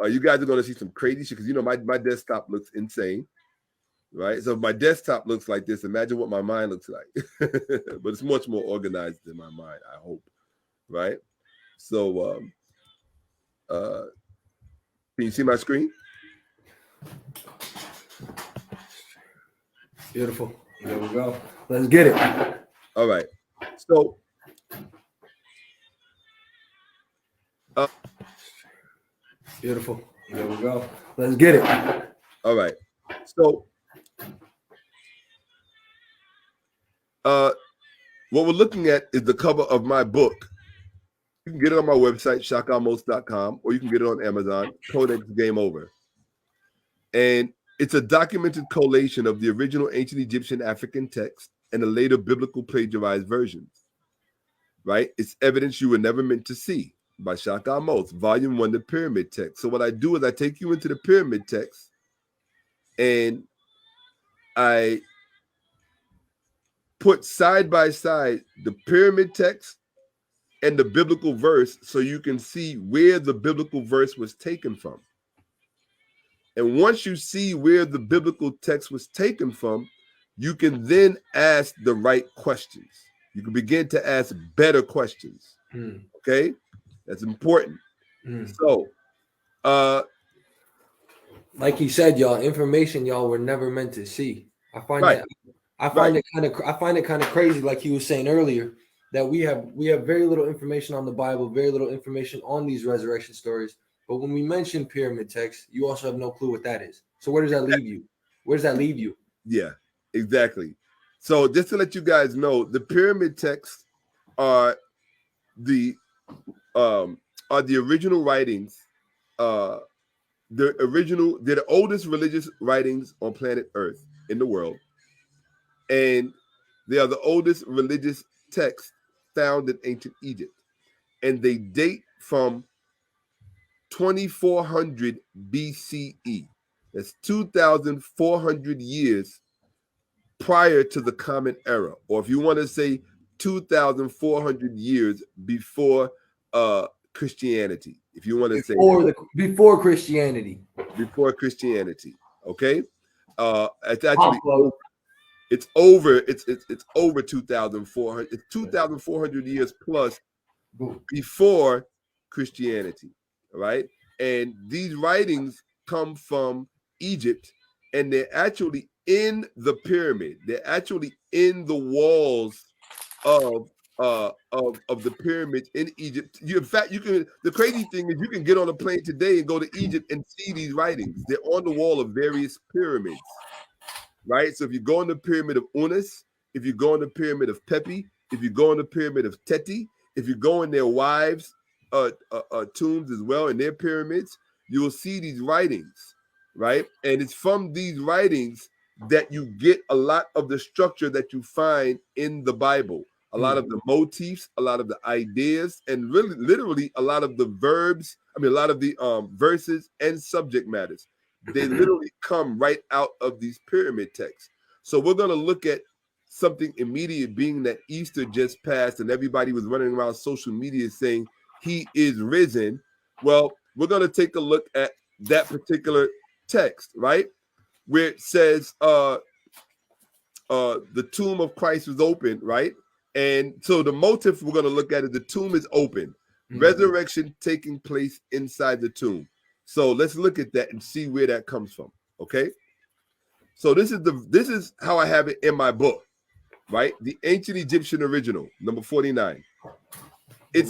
You guys are gonna see some crazy shit because my desktop looks insane. Right, so my desktop looks like this. Imagine what my mind looks like, but it's much more organized than my mind, I hope. Right, so can you see my screen? Beautiful. There we go. Let's get it. All right. So Beautiful. There we go. Let's get it. All right. So, what we're looking at is the cover of my book. You can get it on my website, SHAKKAMOSE.com, or you can get it on Amazon, Codex Game Over. And it's a documented collation of the original ancient Egyptian African text and the later biblical plagiarized versions. Right? It's evidence you were never meant to see by SHAKKA, Volume 1, the Pyramid Text. So what I do is I take you into the Pyramid Text and I put side by side the Pyramid Text and the biblical verse so you can see where the biblical verse was taken from. And once you see where the biblical text was taken from, you can then ask the right questions. You can begin to ask better questions. Okay? That's important. So, like he said, y'all, information y'all were never meant to see. I find it kind of crazy, like he was saying earlier, that we have very little information on the Bible, very little information on these resurrection stories. But when we mention pyramid text, you also have no clue what that is. So where does that leave you? Where does that leave you? Yeah, exactly. So just to let you guys know, the pyramid texts are the original writings. They're the oldest religious writings on planet Earth in the world. And they are the oldest religious texts found in ancient Egypt. And they date from 2400 BCE. That's 2,400 years prior to the Common Era, or if you want to say 2,400 years before Christianity. If you want to say before Christianity. Before Christianity. Okay. It's actually it's over 2,400. It's 2,400 years plus before Christianity. Right? And these writings come from Egypt, and they're actually in the pyramid. They're actually in the walls of the pyramids in Egypt. In fact, you can. The crazy thing is, you can get on a plane today and go to Egypt and see these writings. They're on the wall of various pyramids. Right? So if you go in the pyramid of Unas, if you go in the pyramid of Pepi, if you go in the pyramid of Teti, if you go in their wives' tombs as well, in their pyramids, you will see these writings, right? And it's from these writings that you get a lot of the structure that you find in the Bible, a lot of the motifs, a lot of the ideas, and really, literally, a lot of the verbs. I mean, a lot of the verses and subject matters. They literally come right out of these pyramid texts. So we're going to look at something immediate, being that Easter just passed, and everybody was running around social media saying he is risen. Well, we're going to take a look at that particular text, right? Where it says the tomb of Christ was open, right? And so the motive we're going to look at is the tomb is open. Resurrection taking place inside the tomb. So let's look at that and see where that comes from. Okay. So this is how I have it in my book, right? The Ancient Egyptian Original, number 49. It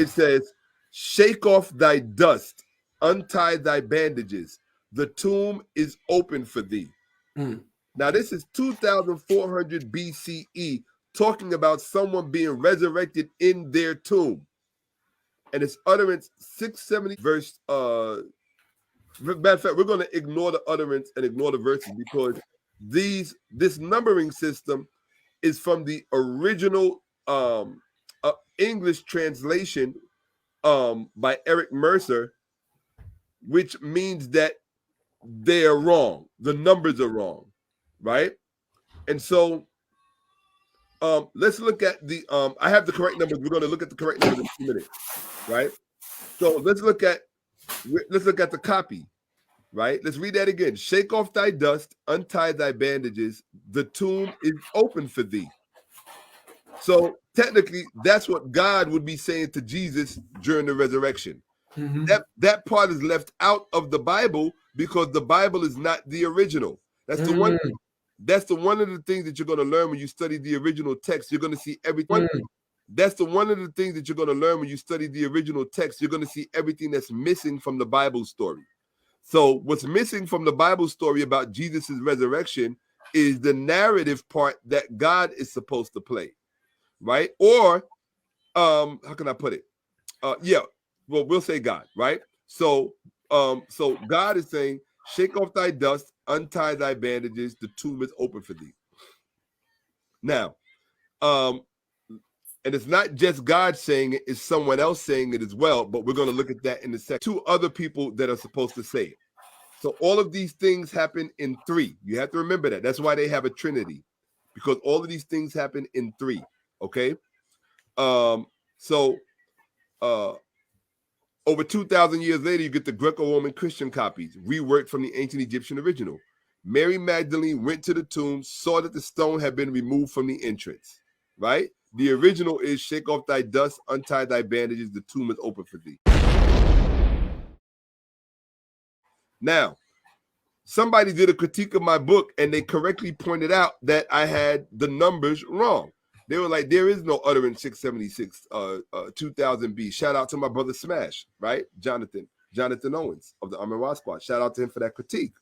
says, shake off thy dust, untie thy bandages. The tomb is open for thee. Now, this is 2,400 BCE, talking about someone being resurrected in their tomb. And it's utterance 670 verse. Matter of fact, we're going to ignore the utterance and ignore the verses, because this numbering system is from the original English translation by Eric Mercer, which means that they are wrong. The numbers are wrong, right? And so let's look at the I have the correct numbers. We're going to look at the correct numbers in a few minutes, right? So let's look at the copy, right? Let's read that again. Shake off thy dust, untie thy bandages. The tomb is open for thee. So technically, that's what God would be saying to Jesus during the resurrection. That part is left out of the Bible because the Bible is not the original. That's the one. That's one of the things that you're going to learn when you study the original text. You're going to see everything. That's one of the things that you're going to learn when you study the original text. You're going to see everything that's missing from the Bible story. So what's missing from the Bible story about Jesus' resurrection is the narrative part that God is supposed to play, right? Or how can I put it? Yeah, well, we'll say God, right? So God is saying, shake off thy dust, untie thy bandages, the tomb is open for thee. Now, and it's not just God saying it, it's someone else saying it as well, but we're going to look at that in a second. Two other people that are supposed to say it. So all of these things happen in three. You have to remember that. That's why they have a trinity, because all of these things happen in three, okay? Over 2,000 years later, you get the Greco-Roman Christian copies, reworked from the ancient Egyptian original. Mary Magdalene went to the tomb, saw that the stone had been removed from the entrance, right? The original is, shake off thy dust, untie thy bandages, the tomb is open for thee. Now, somebody did a critique of my book, and they correctly pointed out that I had the numbers wrong. They were like, there is no utterance 676, 2000B. Shout out to my brother Smash, right? Jonathan Owens of the Armor Squad. Shout out to him for that critique.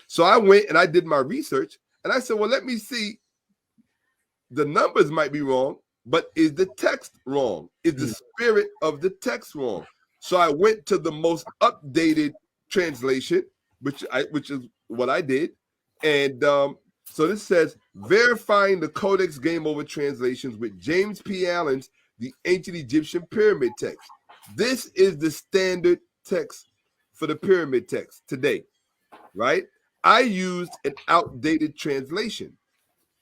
So I went and I did my research, and I said, well, let me see. The numbers might be wrong, but is the text wrong? Is the spirit of the text wrong? So I went to the most updated translation, which is what I did. And so this says, verifying the Codex Game Over translations with James P. Allen's The Ancient Egyptian Pyramid Text. This is the standard text for the pyramid text today, right? I used an outdated translation.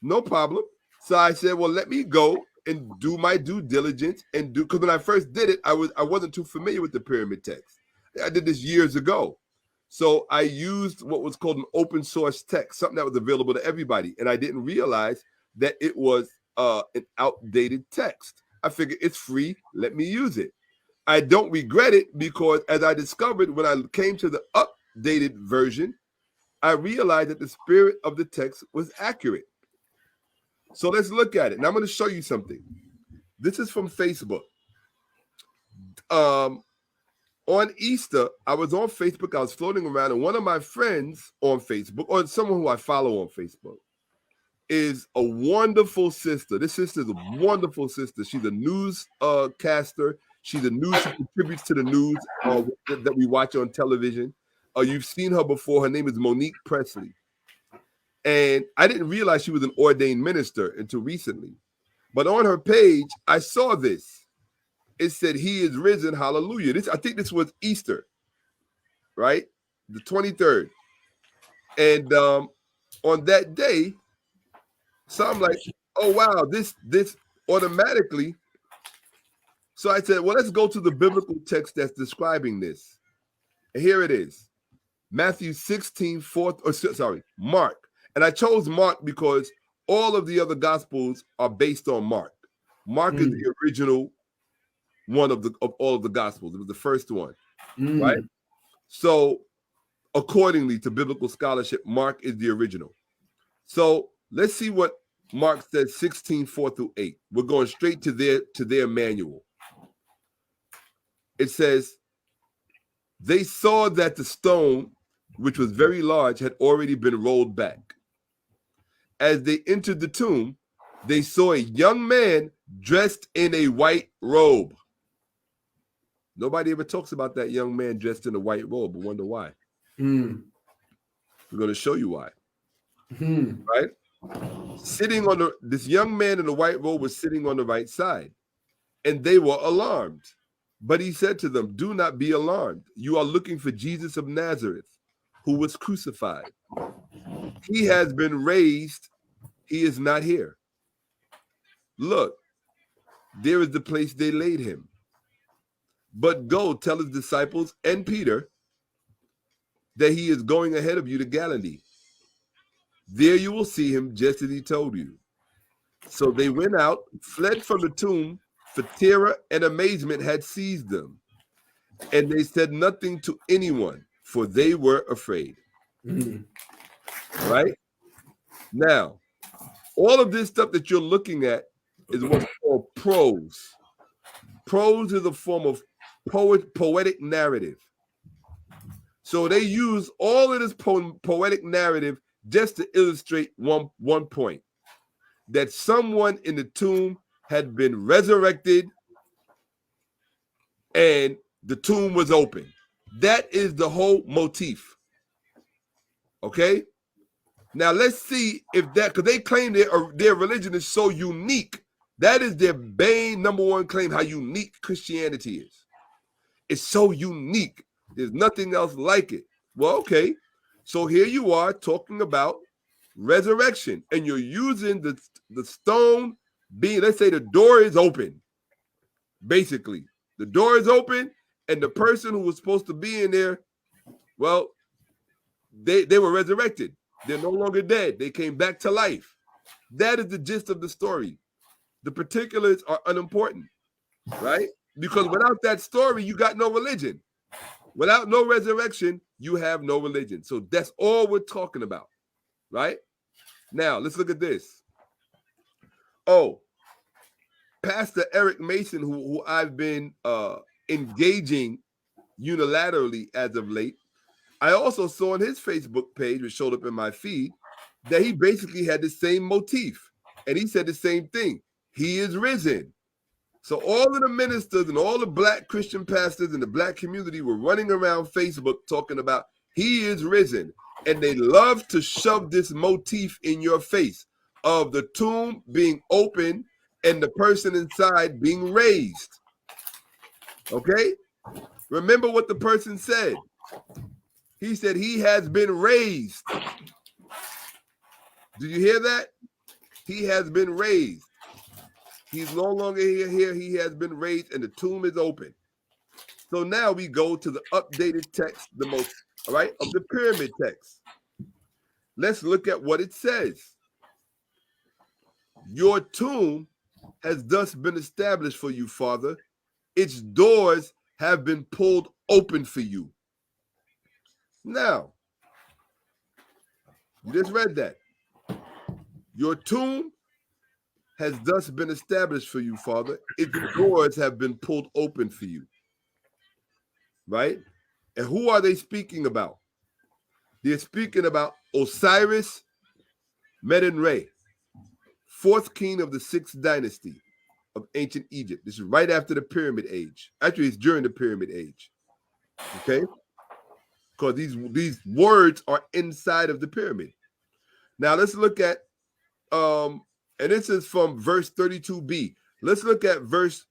No problem. So I said, well, let me go and do my due diligence and do, because when I first did it, I wasn't too familiar with the pyramid text. I did this years ago. So I used what was called an open source text, something that was available to everybody. And I didn't realize that it was an outdated text. I figured it's free, let me use it. I don't regret it, because as I discovered when I came to the updated version, I realized that the spirit of the text was accurate. So let's look at it. And I'm going to show you something. This is from Facebook. On Easter, I was on Facebook. I was floating around, and one of my friends on Facebook, or someone who I follow on Facebook, is a wonderful sister. This sister is a wonderful sister. She's a newscaster. She contributes to the news that we watch on television. You've seen her before. Her name is Monique Presley. And I didn't realize she was an ordained minister until recently. But on her page, I saw this. It said, he is risen, hallelujah. I think this was Easter, right? The 23rd. And on that day, so I'm like, oh, wow, this automatically. So I said, well, let's go to the biblical text that's describing this. And here it is. Matthew 16, Mark. And I chose Mark because all of the other gospels are based on Mark. Mark is the original one of all of the gospels. It was the first one, right? So accordingly to biblical scholarship, Mark is the original. So let's see what Mark says, 16:4-8. We're going straight to their manual. It says, they saw that the stone, which was very large, had already been rolled back. As they entered the tomb, they saw a young man dressed in a white robe. Nobody ever talks about that young man dressed in a white robe. I wonder why. We're going to show you why. Right? This young man in a white robe was sitting on the right side, and they were alarmed. But he said to them, do not be alarmed. You are looking for Jesus of Nazareth, who was crucified. He has been raised. He is not here. Look, there is the place they laid him. But go tell his disciples and Peter that he is going ahead of you to Galilee. There you will see him just as he told you. So they went out, fled from the tomb, for terror and amazement had seized them. And they said nothing to anyone, for they were afraid. Right? Now, all of this stuff that you're looking at is what's called prose. Prose is a form of poetic narrative. So they use all of this poetic narrative just to illustrate one point, that someone in the tomb had been resurrected and the tomb was open. That is the whole motif. Okay? Now let's see if that, because they claim their religion is so unique. That is their main number one claim, how unique Christianity is. It's so unique. There's nothing else like it. Well, okay. So here you are talking about resurrection, and you're using the stone being, let's say the door is open. Basically, the door is open, and the person who was supposed to be in there, well, they were resurrected. They're no longer dead. They came back to life. That is the gist of the story. The particulars are unimportant, right? Because without that story, you got no religion. Without no resurrection, you have no religion. So that's all we're talking about, right? Now, let's look at this. Oh, Pastor Eric Mason, who I've been engaging unilaterally as of late, I also saw on his Facebook page, which showed up in my feed, that he basically had the same motif. And he said the same thing. He is risen. So all of the ministers and all the black Christian pastors in the black community were running around Facebook talking about he is risen. And they love to shove this motif in your face of the tomb being open and the person inside being raised. Okay? Remember what the person said. He said he has been raised. Did you hear that? He has been raised. He's no longer here. He has been raised and the tomb is open. So now we go to the updated text, the most, all right, of the pyramid text. Let's look at what it says. Your tomb has thus been established for you, Father. Its doors have been pulled open for you. Now, you just read that. Your tomb has thus been established for you, Father. Its doors have been pulled open for you. Right? And who are they speaking about? They're speaking about Osiris Merenre, fourth king of the 6th dynasty of ancient Egypt. This is right after the Pyramid Age. Actually, it's during the Pyramid Age. Okay? Because these words are inside of the pyramid. Now let's look at, and this is from verse 32b. Let's look at verse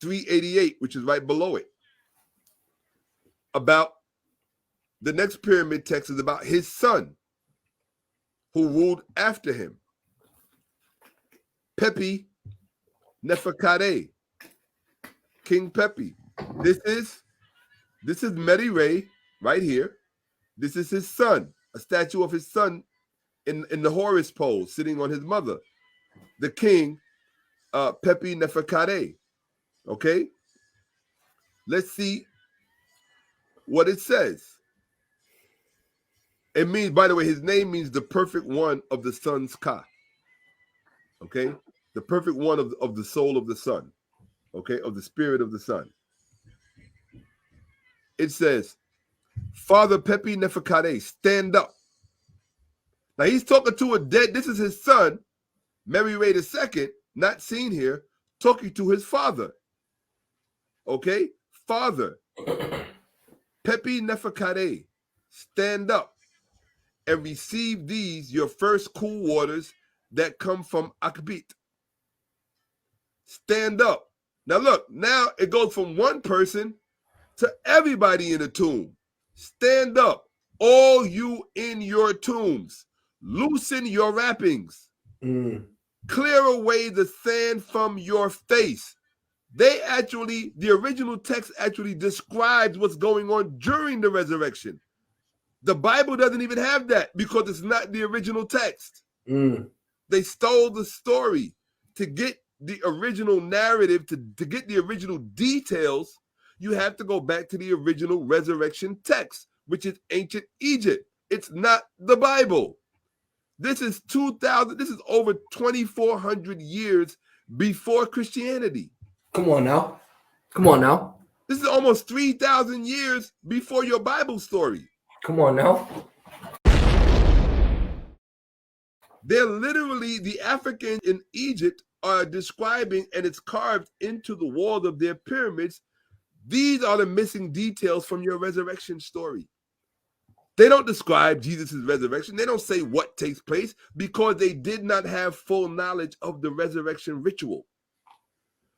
388, which is right below it. About the next pyramid text is about his son, who ruled after him. 𝋹🹹🋹🋹, King Pepi. This is Merenre right here. This is his son, a statue of his son in the Horus pose, sitting on his mother, the king 𝋹🹹🋹🋹. Okay? Let's see what it says. It means, by the way, his name means the perfect one of the sun's ka. Okay? The perfect one of the soul of the sun. Okay? Of the spirit of the sun. It says, Father 𝋹🹹🋹🋹🋹, stand up. Now he's talking to a dead, this is his son, Merenre II, not seen here, talking to his father. Okay? Father 𝋹🹹🋹🋹🋹, stand up and receive these, your first cool waters that come from Akbit. Stand up. Now look, now it goes from one person to everybody in the tomb. Stand up, all you in your tombs. Loosen your wrappings. Clear away the sand from your face. The original text actually describes what's going on during the resurrection. The Bible doesn't even have that because it's not the original text. They stole the story to get the original narrative, to get the original details. You have to go back to the original resurrection text, which is ancient Egypt. It's not the Bible. This is 2,000. This is over 2,400 years before Christianity. Come on now. Come on now. This is almost 3,000 years before your Bible story. Come on now. They're literally, the Africans in Egypt are describing, and it's carved into the wall of their pyramids. These are the missing details from your resurrection story. They don't describe Jesus' resurrection. They don't say what takes place because they did not have full knowledge of the resurrection ritual.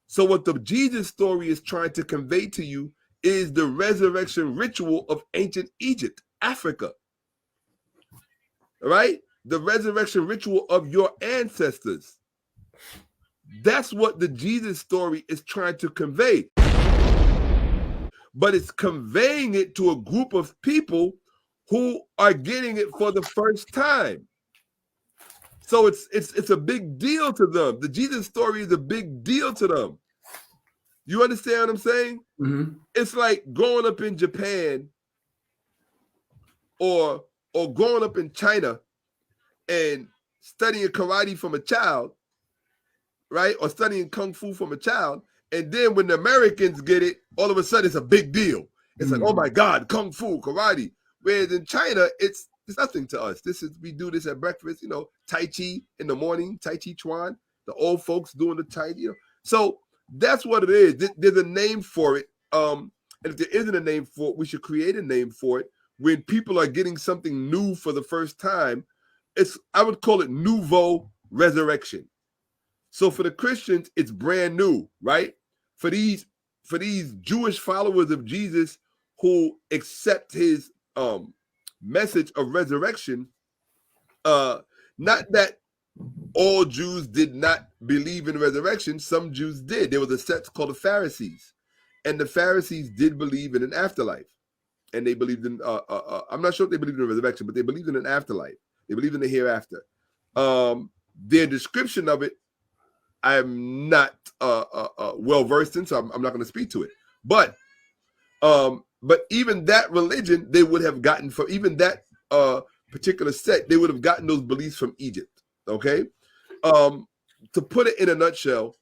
So what the Jesus story is trying to convey to you is the resurrection ritual of ancient Egypt, Africa. All right? The resurrection ritual of your ancestors. That's what the Jesus story is trying to convey. But it's conveying it to a group of people who are getting it for the first time. So it's a big deal to them. The Jesus story is a big deal to them. You understand what I'm saying? Mm-hmm. It's like growing up in Japan or growing up in China and studying karate from a child, right? Or studying kung fu from a child. And then when the Americans get it, all of a sudden it's a big deal. It's like, oh my God, kung fu, karate. Whereas in China, it's nothing to us. We do this at breakfast, you know, Tai Chi in the morning, Tai Chi Chuan, the old folks doing the Tai Chi. You know? So that's what it is. There's a name for it. And if there isn't a name for it, we should create a name for it. When people are getting something new for the first time, I would call it nouveau resurrection. So for the Christians, it's brand new, right? For these Jewish followers of Jesus who accept his message of resurrection, not that all Jews did not believe in resurrection. Some Jews did. There was a sect called the Pharisees, and the Pharisees did believe in an afterlife, and they believed in I'm not sure if they believed in resurrection, but they believed in an afterlife. They believed in the hereafter. Their description of it, I'm not well versed in, so I'm not going to speak to it. But even that religion, they would have gotten from, even that particular sect, they would have gotten those beliefs from Egypt. Okay, to put it in a nutshell,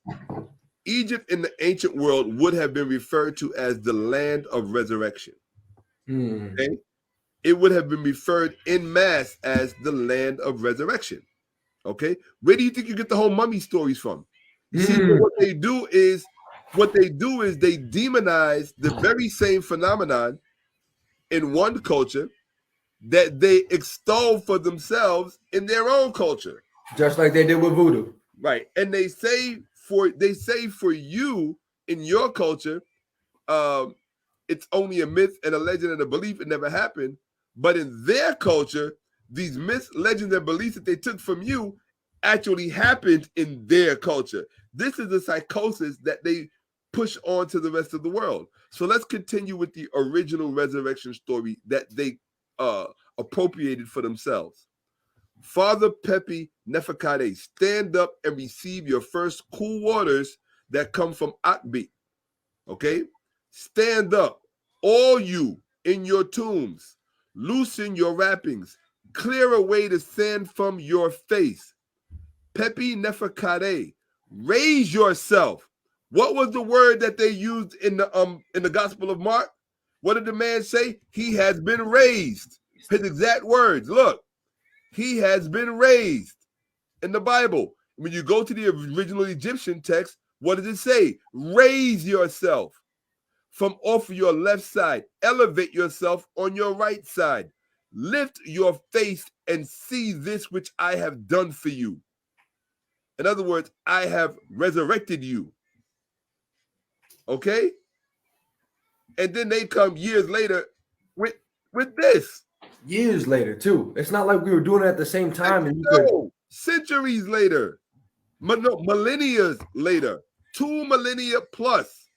Egypt in the ancient world would have been referred to as the land of resurrection. Okay, it would have been referred in mass as the land of resurrection. Okay, where do you think you get the whole mummy stories from? See, what they do is they demonize the very same phenomenon in one culture that they extol for themselves in their own culture, just like they did with voodoo, right? And they say for you in your culture, it's only a myth and a legend and a belief. It never happened. But in their culture, these myths, legends, and beliefs that they took from you actually happened in their culture. This is the psychosis that they push on to the rest of the world. So let's continue with the original resurrection story that they appropriated for themselves. Father 𝋹𝋹𝋹𝋹, stand up and receive your first cool waters that come from Akbi. Okay? Stand up, all you in your tombs, loosen your wrappings, clear away the sand from your face. 𝋹𝋹𝋹𝋹, raise yourself. What was the word that they used in the Gospel of Mark? What did the man say? He has been raised. His exact words. Look, he has been raised in the Bible. When you go to the original Egyptian text, what does it say? Raise yourself from off your left side. Elevate yourself on your right side. Lift your face and see this which I have done for you. In other words, I have resurrected you. Okay? And then they come years later with this. Years later, too. It's not like we were doing it at the same time. And centuries later. Millennia later. 2 millennia plus.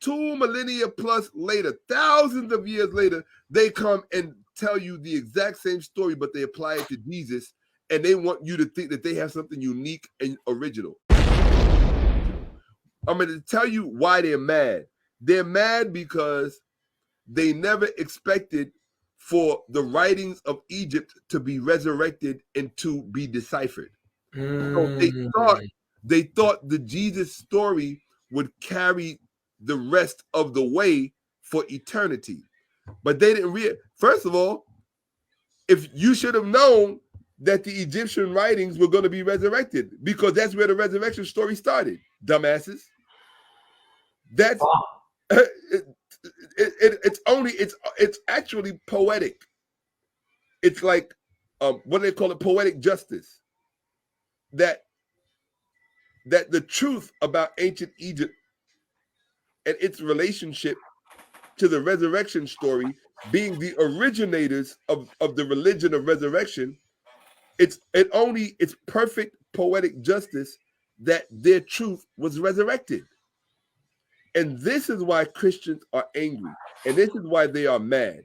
2 millennia plus later. Thousands of years later, they come and tell you the exact same story, but they apply it to Jesus, and they want you to think that they have something unique and original. I'm going to tell you why they're mad. They're mad because they never expected for the writings of Egypt to be resurrected and to be deciphered. So they thought the Jesus story would carry the rest of the way for eternity. But they didn't first of all, if you should have known that the Egyptian writings were going to be resurrected, because that's where the resurrection story started, dumbasses. That's it's actually poetic. It's like what do they call it? Poetic justice. That the truth about ancient Egypt and its relationship to the resurrection story, being the originators of the religion of resurrection, it's perfect poetic justice that their truth was resurrected. And this is why Christians are angry, and this is why they are mad,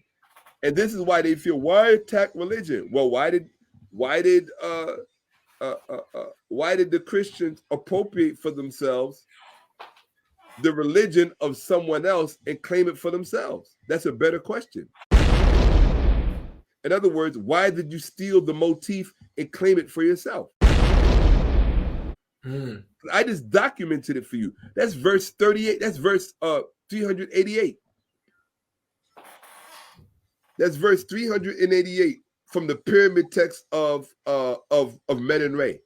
and this is why they feel, why attack religion? Well, why did the Christians appropriate for themselves the religion of someone else and claim it for themselves? That's a better question. In other words, why did you steal the motif and claim it for yourself? I just documented it for you. That's verse 38. That's verse 388. That's verse 388 from the pyramid text of Men Ray.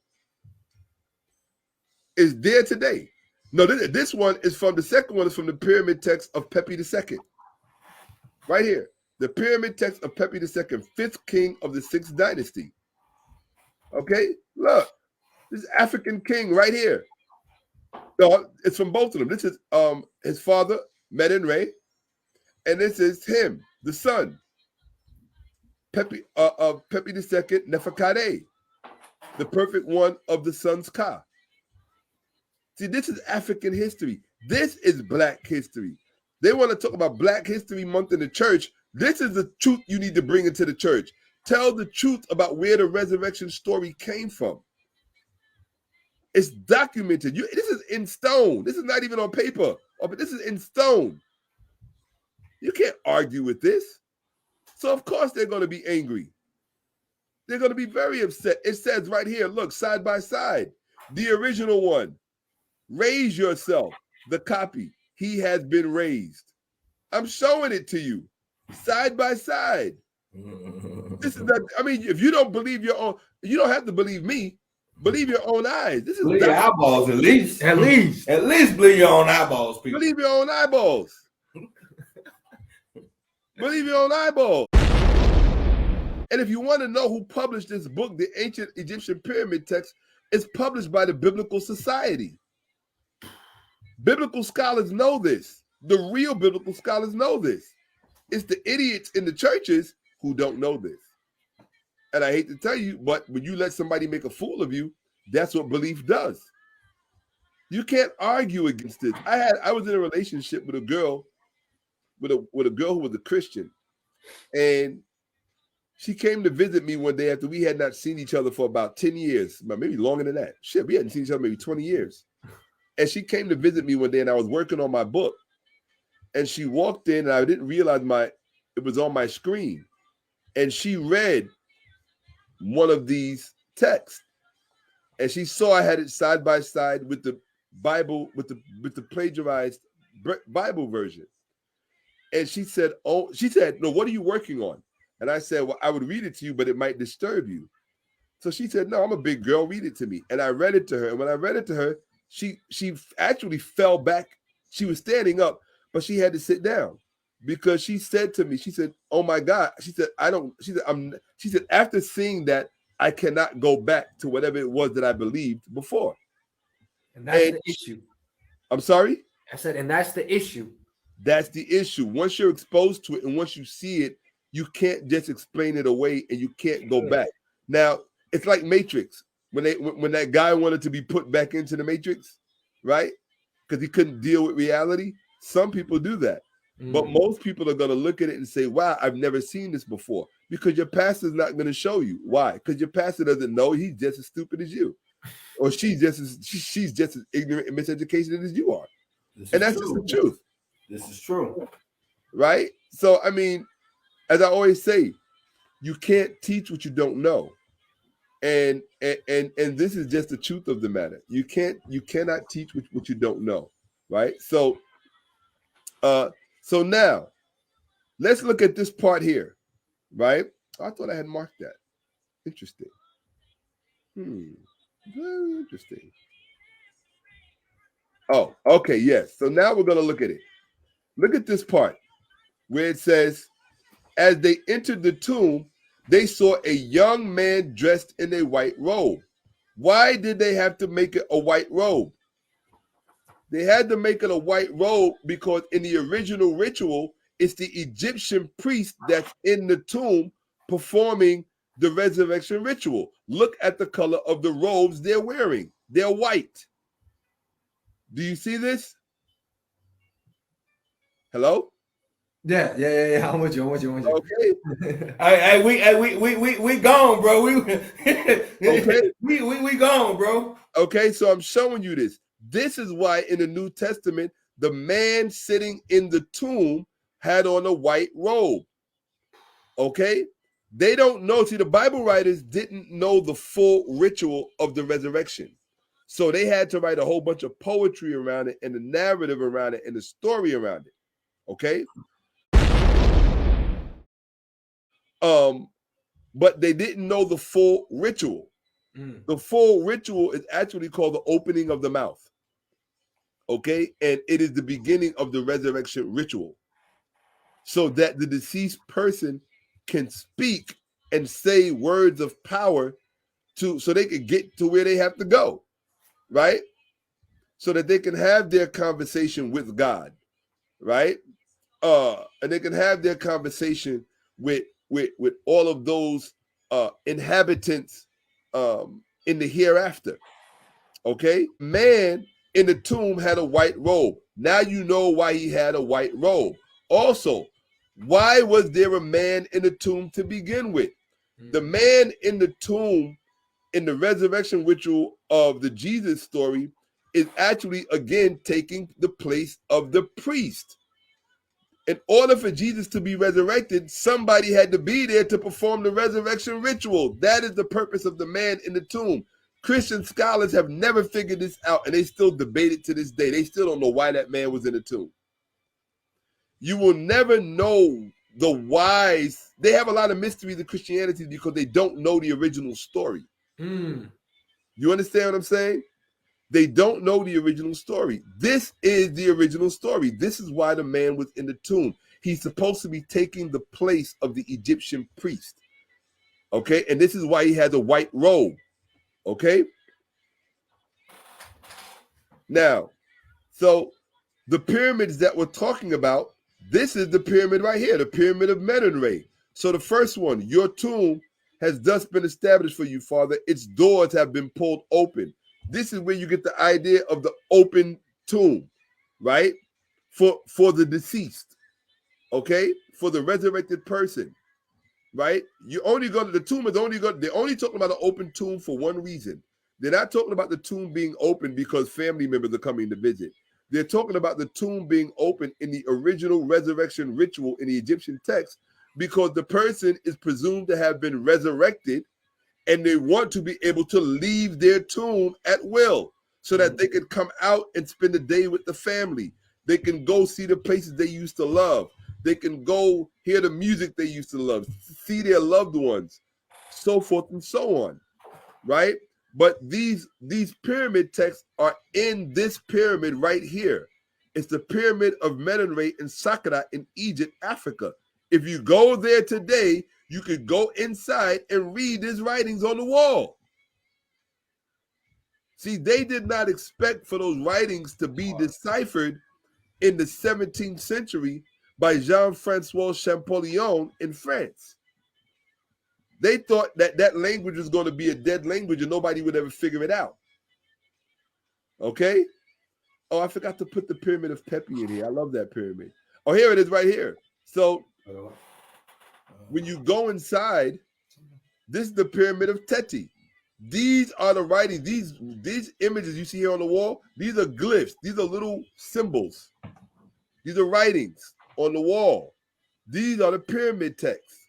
Is there today. No, this one is from the second one is from the pyramid text of Pepi II. Right here. The pyramid text of Pepi II, 5th king of the 6th dynasty. Okay? Look. This is African king right here. No, it's from both of them. This is his father, Men Ray, and this is him, the son, Pepi II, Neferkade, the perfect one of the sons Ka. See, this is African history. This is Black history. They want to talk about Black History Month in the church. This is the truth you need to bring into the church. Tell the truth about where the resurrection story came from. It's documented. This is in stone. This is not even on paper. But this is in stone. You can't argue with this. So of course they're going to be angry. They're going to be very upset. It says right here, look, side by side, the original one. Raise yourself. The copy. He has been raised. I'm showing it to you. Side by side. This is not, I mean, if you don't believe your own, you don't have to believe me. Believe your own eyes. This is believe your eyeballs, at least believe your own eyeballs, people. Believe your own eyeballs. Believe your own eyeballs. And if you want to know who published this book, the Ancient Egyptian Pyramid Text, it's published by the Biblical Society. Biblical scholars know this. The real biblical scholars know this. It's the idiots in the churches who don't know this. And I hate to tell you, but when you let somebody make a fool of you, that's what belief does. You can't argue against this. I was in a relationship with a girl, with a girl who was a Christian, and she came to visit me one day after we had not seen each other for about 10 years, maybe longer than that. Shit, we hadn't seen each other maybe 20 years. And she came to visit me one day, and I was working on my book, and she walked in, and I didn't realize it was on my screen, and she read one of these texts, and she saw I had it side by side with the Bible, with the plagiarized Bible version. And she said, no, what are you working on? And I said, well, I would read it to you, but it might disturb you. So she said, no, I'm a big girl, read it to me. And I read it to her. And when I read it to her, she actually fell back. She was standing up, but she had to sit down. Because she said to me, she said, oh my God. She said, she said, after seeing that, I cannot go back to whatever it was that I believed before. And that's the issue. I'm sorry? I said, and that's the issue. That's the issue. Once you're exposed to it and once you see it, you can't just explain it away and you can't go back. Now, it's like Matrix. When that guy wanted to be put back into the Matrix, right? Because he couldn't deal with reality. Some people do that. But most people are going to look at it and say, wow, I've never seen this before. Because your pastor's not going to show you. Why? Because your pastor doesn't know. He's just as stupid as you. Or she's just as ignorant and miseducated as you are. And that's just the truth. This is true. Right? So, I mean, as I always say, you can't teach what you don't know. And this is just the truth of the matter. You cannot teach what you don't know, right? So now let's look at this part here, right? I thought I had marked that. Interesting. Very interesting. Oh, okay, yes. So now we're going to look at it. Look at this part where it says, as they entered the tomb, they saw a young man dressed in a white robe. Why did they have to make it a white robe? They had to make it a white robe because in the original ritual, it's the Egyptian priest that's in the tomb performing the resurrection ritual. Look at the color of the robes they're wearing. They're white. Do you see this? Hello? Yeah. I'm with you. Okay. We gone, bro. We okay. we gone, bro. Okay, so I'm showing you this. This is why in the New Testament, the man sitting in the tomb had on a white robe. Okay? They don't know. See, the Bible writers didn't know the full ritual of the resurrection. So they had to write a whole bunch of poetry around it and the narrative around it and the story around it. Okay? But they didn't know the full ritual. The full ritual is actually called the opening of the mouth. Okay? And it is the beginning of the resurrection ritual. So that the deceased person can speak and say words of power so they can get to where they have to go. Right? So that they can have their conversation with God. Right? And they can have their conversation with all of those inhabitants in the hereafter. Okay? Man in the tomb had a white robe. Now you know why he had a white robe. Also, why was there a man in the tomb to begin with? The man in the tomb in the resurrection ritual of the Jesus story is actually, again, taking the place of the priest. In order for Jesus to be resurrected, somebody had to be there to perform the resurrection ritual. That is the purpose of the man in the tomb. Christian scholars have never figured this out, and they still debate it to this day. They still don't know why that man was in the tomb. You will never know the whys. They have a lot of mysteries in Christianity because they don't know the original story. You understand what I'm saying? They don't know the original story. This is the original story. This is why the man was in the tomb. He's supposed to be taking the place of the Egyptian priest. Okay? And this is why he has a white robe. Okay? Now, so the pyramids that we're talking about, this is the pyramid right here, the pyramid of Menenre. So the first one, your tomb has thus been established for you, Father. Its doors have been pulled open. This is where you get the idea of the open tomb, right? For the deceased, okay? For the resurrected person, right? You only go to the tomb is only they're only talking about an open tomb for one reason. They're not talking about the tomb being open because family members are coming to visit. They're talking about the tomb being open in the original resurrection ritual in the Egyptian text because the person is presumed to have been resurrected and they want to be able to leave their tomb at will so that they can come out and spend the day with the family. They can go see the places they used to love. They can go hear the music they used to love, see their loved ones, so forth and so on, right? But these pyramid texts are in this pyramid right here. It's the pyramid of Menenre in SHAKKA in Egypt, Africa. If you go there today, you could go inside and read his writings on the wall. See, they did not expect for those writings to be deciphered in the 17th century by Jean-Francois Champollion in France. They thought that that language was going to be a dead language and nobody would ever figure it out. Okay? Oh, I forgot to put the pyramid of Pepi in here. I love that pyramid. Oh, here it is right here. So when you go inside, this is the pyramid of Teti. These are the writings. These images you see here on the wall, these are glyphs. These are little symbols. These are writings on the wall. These are the pyramid texts.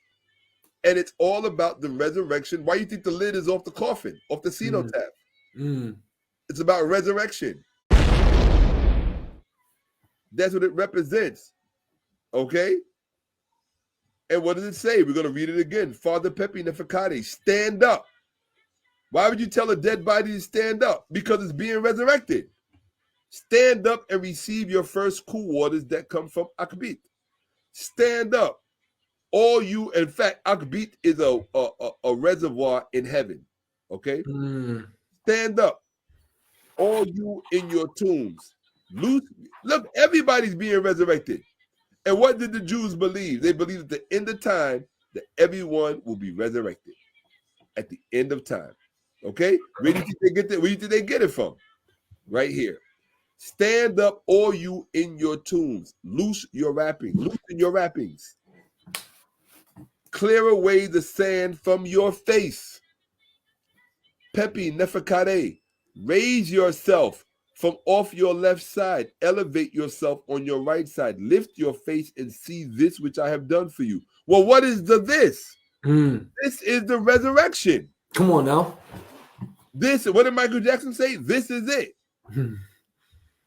And it's all about the resurrection. Why do you think the lid is off the coffin, off the cenotaph? It's about resurrection. That's what it represents. Okay? And what does it say? We're going to read it again. Father 𝋹𝋹👹👹👹, stand up. Why would you tell a dead body to stand up? Because it's being resurrected. Stand up and receive your first cool waters that come from Akbit. Stand up. All you, in fact, Akbit is a reservoir in heaven. Okay? Stand up. All you in your tombs. Look, everybody's being resurrected. And what did the Jews believe? They believed at the end of time that everyone will be resurrected at the end of time. Okay? Where do you think they get that? Where do you think they get it from? Right here. Stand up, all you in your tombs. Loosen your wrappings. Clear away the sand from your face. 𝋹𝋹👹👹👹. Raise yourself from off your left side. Elevate yourself on your right side. Lift your face and see this which I have done for you. Well, what is this? This is the resurrection. Come on now. What did Michael Jackson say? This is it.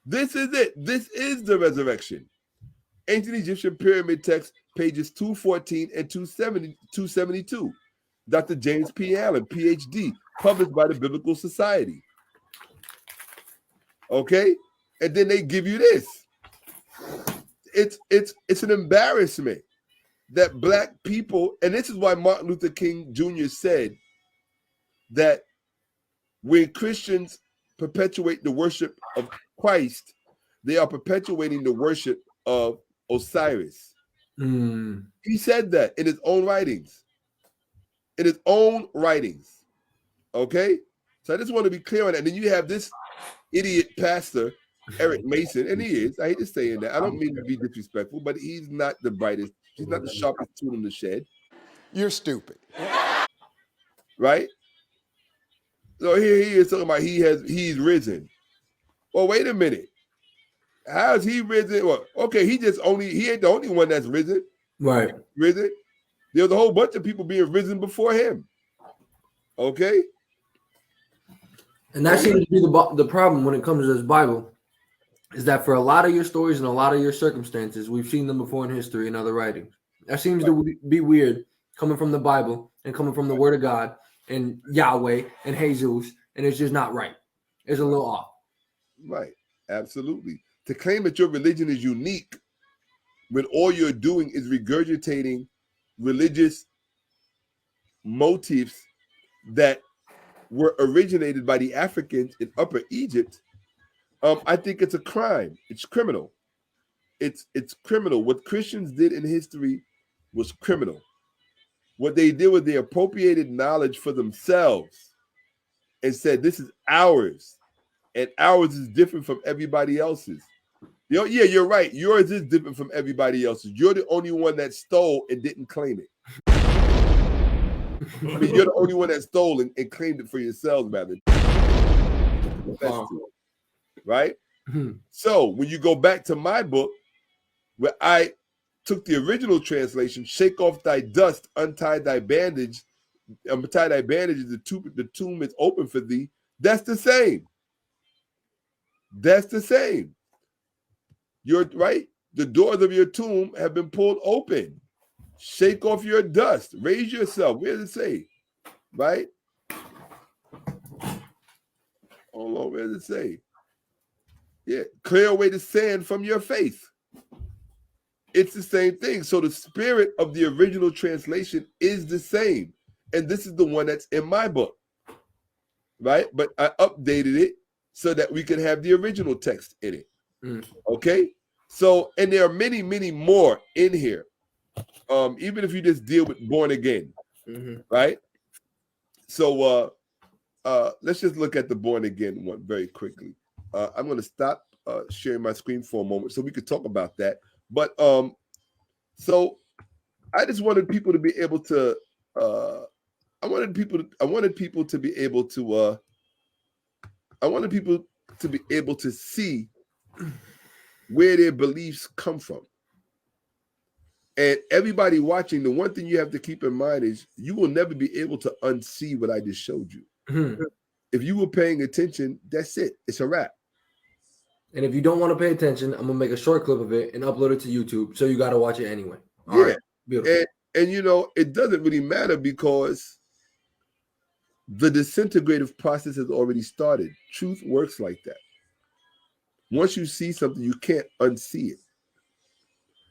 This is it. This is the resurrection. Ancient Egyptian pyramid text, pages 214 and 272. Dr. James P. Allen, PhD, published by the Biblical Society. Okay? And then they give you this. It's an embarrassment that black people, and this is why Martin Luther King Jr. said that when Christians perpetuate the worship of Christ, they are perpetuating the worship of Osiris. He said that in his own writings. In his own writings. Okay? So I just want to be clear on that. And then you have this idiot pastor, Eric Mason, and he is. I hate to say that. I don't mean to be disrespectful, but he's not the brightest. He's not the sharpest tool in the shed. You're stupid. Right? So here he is talking about he's risen. Well, wait a minute. How's he risen? Well, okay, he ain't the only one that's risen. Right. Risen. There's a whole bunch of people being risen before him. Okay? And that seems to be the problem when it comes to this Bible, is that for a lot of your stories and a lot of your circumstances, we've seen them before in history and other writings. That seems to be weird coming from the Bible and coming from the Word of God and Yahweh and Jesus, and it's just not right. It's a little off. Right. Absolutely. To claim that your religion is unique when all you're doing is regurgitating religious motifs that were originated by the Africans in Upper Egypt, I think it's a crime. It's criminal. It's criminal. What Christians did in history was criminal. What they did was they appropriated knowledge for themselves and said, this is ours, and ours is different from everybody else's. Yeah, you're right. Yours is different from everybody else's. You're the only one that stole and didn't claim it. I mean, you're the only one that stole and claimed it for yourselves, rather. Right? So when you go back to my book, where I took the original translation, shake off thy dust, untie thy bandage, untie thy bandages, the tomb is open for thee. That's the same. That's the same. You're right. The doors of your tomb have been pulled open. Shake off your dust. Raise yourself. Where does it say? Right? Hold on. Where does it say? Yeah. Clear away the sand from your face. It's the same thing. So the spirit of the original translation is the same. And this is the one that's in my book. Right? But I updated it so that we can have the original text in it. Okay? So, and there are many, many more in here. Even if you just deal with born again, right? So let's just look at the born again one very quickly. I'm going to stop sharing my screen for a moment so we could talk about that. But so I just wanted people to be able to. I wanted people to be able to see where their beliefs come from. And everybody watching, the one thing you have to keep in mind is you will never be able to unsee what I just showed you. Mm-hmm. If you were paying attention, that's it. It's a wrap. And if you don't want to pay attention, I'm gonna make a short clip of it and upload it to YouTube. So you got to watch it anyway. All right. Beautiful. And you know, it doesn't really matter because the disintegrative process has already started. Truth works like that. Once you see something, you can't unsee it.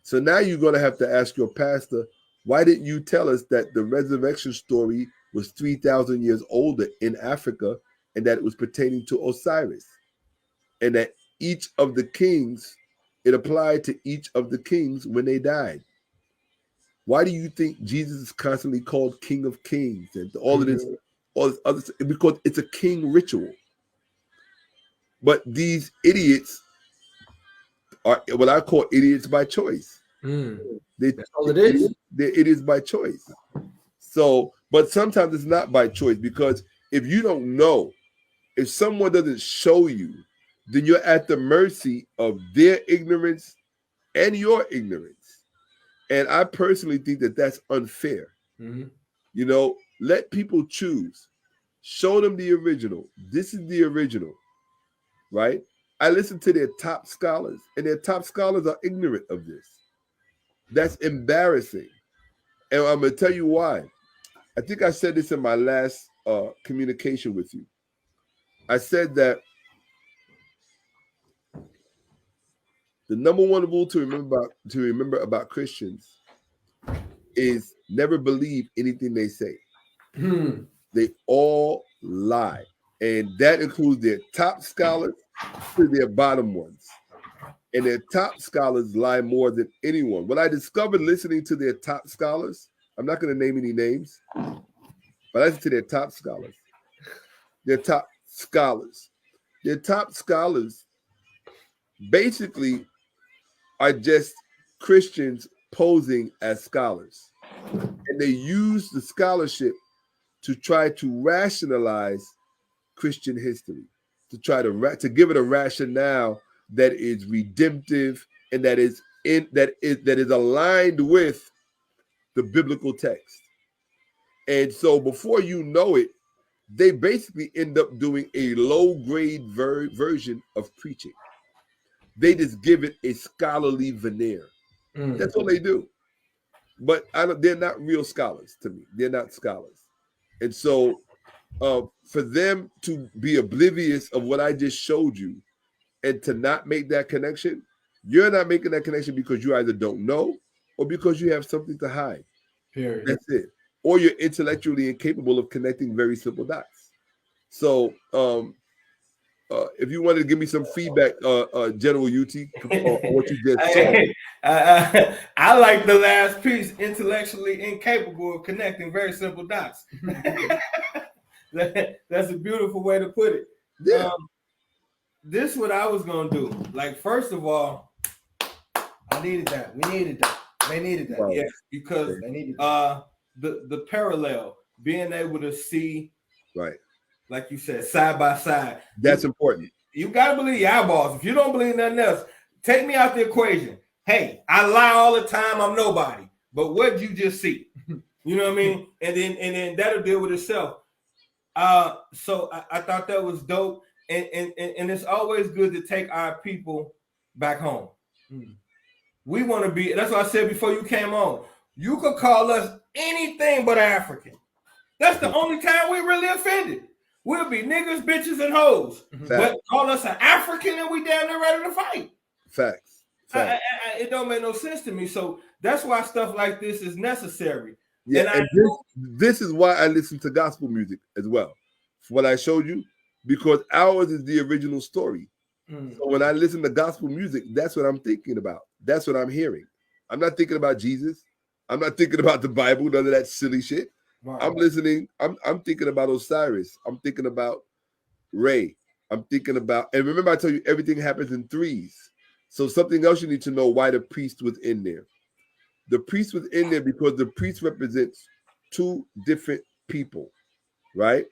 So now you're going to have to ask your pastor, why didn't you tell us that the resurrection story was 3,000 years older in Africa and that it was pertaining to Osiris? And that each of the kings, it applied to each of the kings when they died. Why do you think Jesus is constantly called King of Kings and all of this other stuff? Because it's a king ritual. But these idiots are what I call idiots by choice. That's all it is. They're idiots by choice. So, but sometimes it's not by choice, because if you don't know, if someone doesn't show you, then you're at the mercy of their ignorance and your ignorance. And I personally think that that's unfair. You know, let people choose. Show them the original. This is the original, right? I listen to their top scholars, and their top scholars are ignorant of this. That's embarrassing. And I'm going to tell you why. I think I said this in my last communication with you. I said that the number one rule to remember about Christians is never believe anything they say. They all lie. And that includes their top scholars to their bottom ones. And their top scholars lie more than anyone. What I discovered listening to their top scholars, I'm not going to name any names, but I listen to their top scholars. Their top scholars basically are just Christians posing as scholars. And they use the scholarship to try to rationalize Christian history, to try to give it a rationale that is redemptive and that is aligned with the biblical text. And so before you know it, they basically end up doing a low-grade version of preaching. They just give it a scholarly veneer. That's all they do. But they're not real scholars to me. They're not scholars. And so for them to be oblivious of what I just showed you and to not make that connection, you're not making that connection because you either don't know or because you have something to hide. Period. That's it. Or you're intellectually incapable of connecting very simple dots. So if you wanted to give me some feedback, General Yuti, on what you just said. I like the last piece, intellectually incapable of connecting very simple dots. That's a beautiful way to put it. Yeah. This is what I was going to do. Like, first of all, I needed that. We needed that. They needed that. Right. Yes, because They needed the parallel, being able to see, Right. like you said, side by side. That's important. You got to believe your eyeballs. If you don't believe nothing else, take me out the equation. Hey, I lie all the time. I'm nobody. But what did you just see? You know what I mean? And then that'll deal with itself. So I thought that was dope. And it's always good to take our people back home. We want to be, that's what I said before you came on. You could call us anything but African. That's the only time we really offended. We'll be niggas, bitches, and hoes. But call us an African and we down there ready to fight. Facts. It don't make no sense to me. So that's why stuff like this is necessary. Yeah, and this is why I listen to gospel music as well. What I showed you, because ours is the original story. So when I listen to gospel music, that's what I'm thinking about. That's what I'm hearing. I'm not thinking about Jesus. I'm not thinking about the Bible, none of that silly shit. Wow. I'm listening. I'm thinking about Osiris. I'm thinking about Ray. I'm thinking about, and remember I told you everything happens in threes. So something else you need to know why the priest was in there. The priest was in there because the priest represents two different people, right?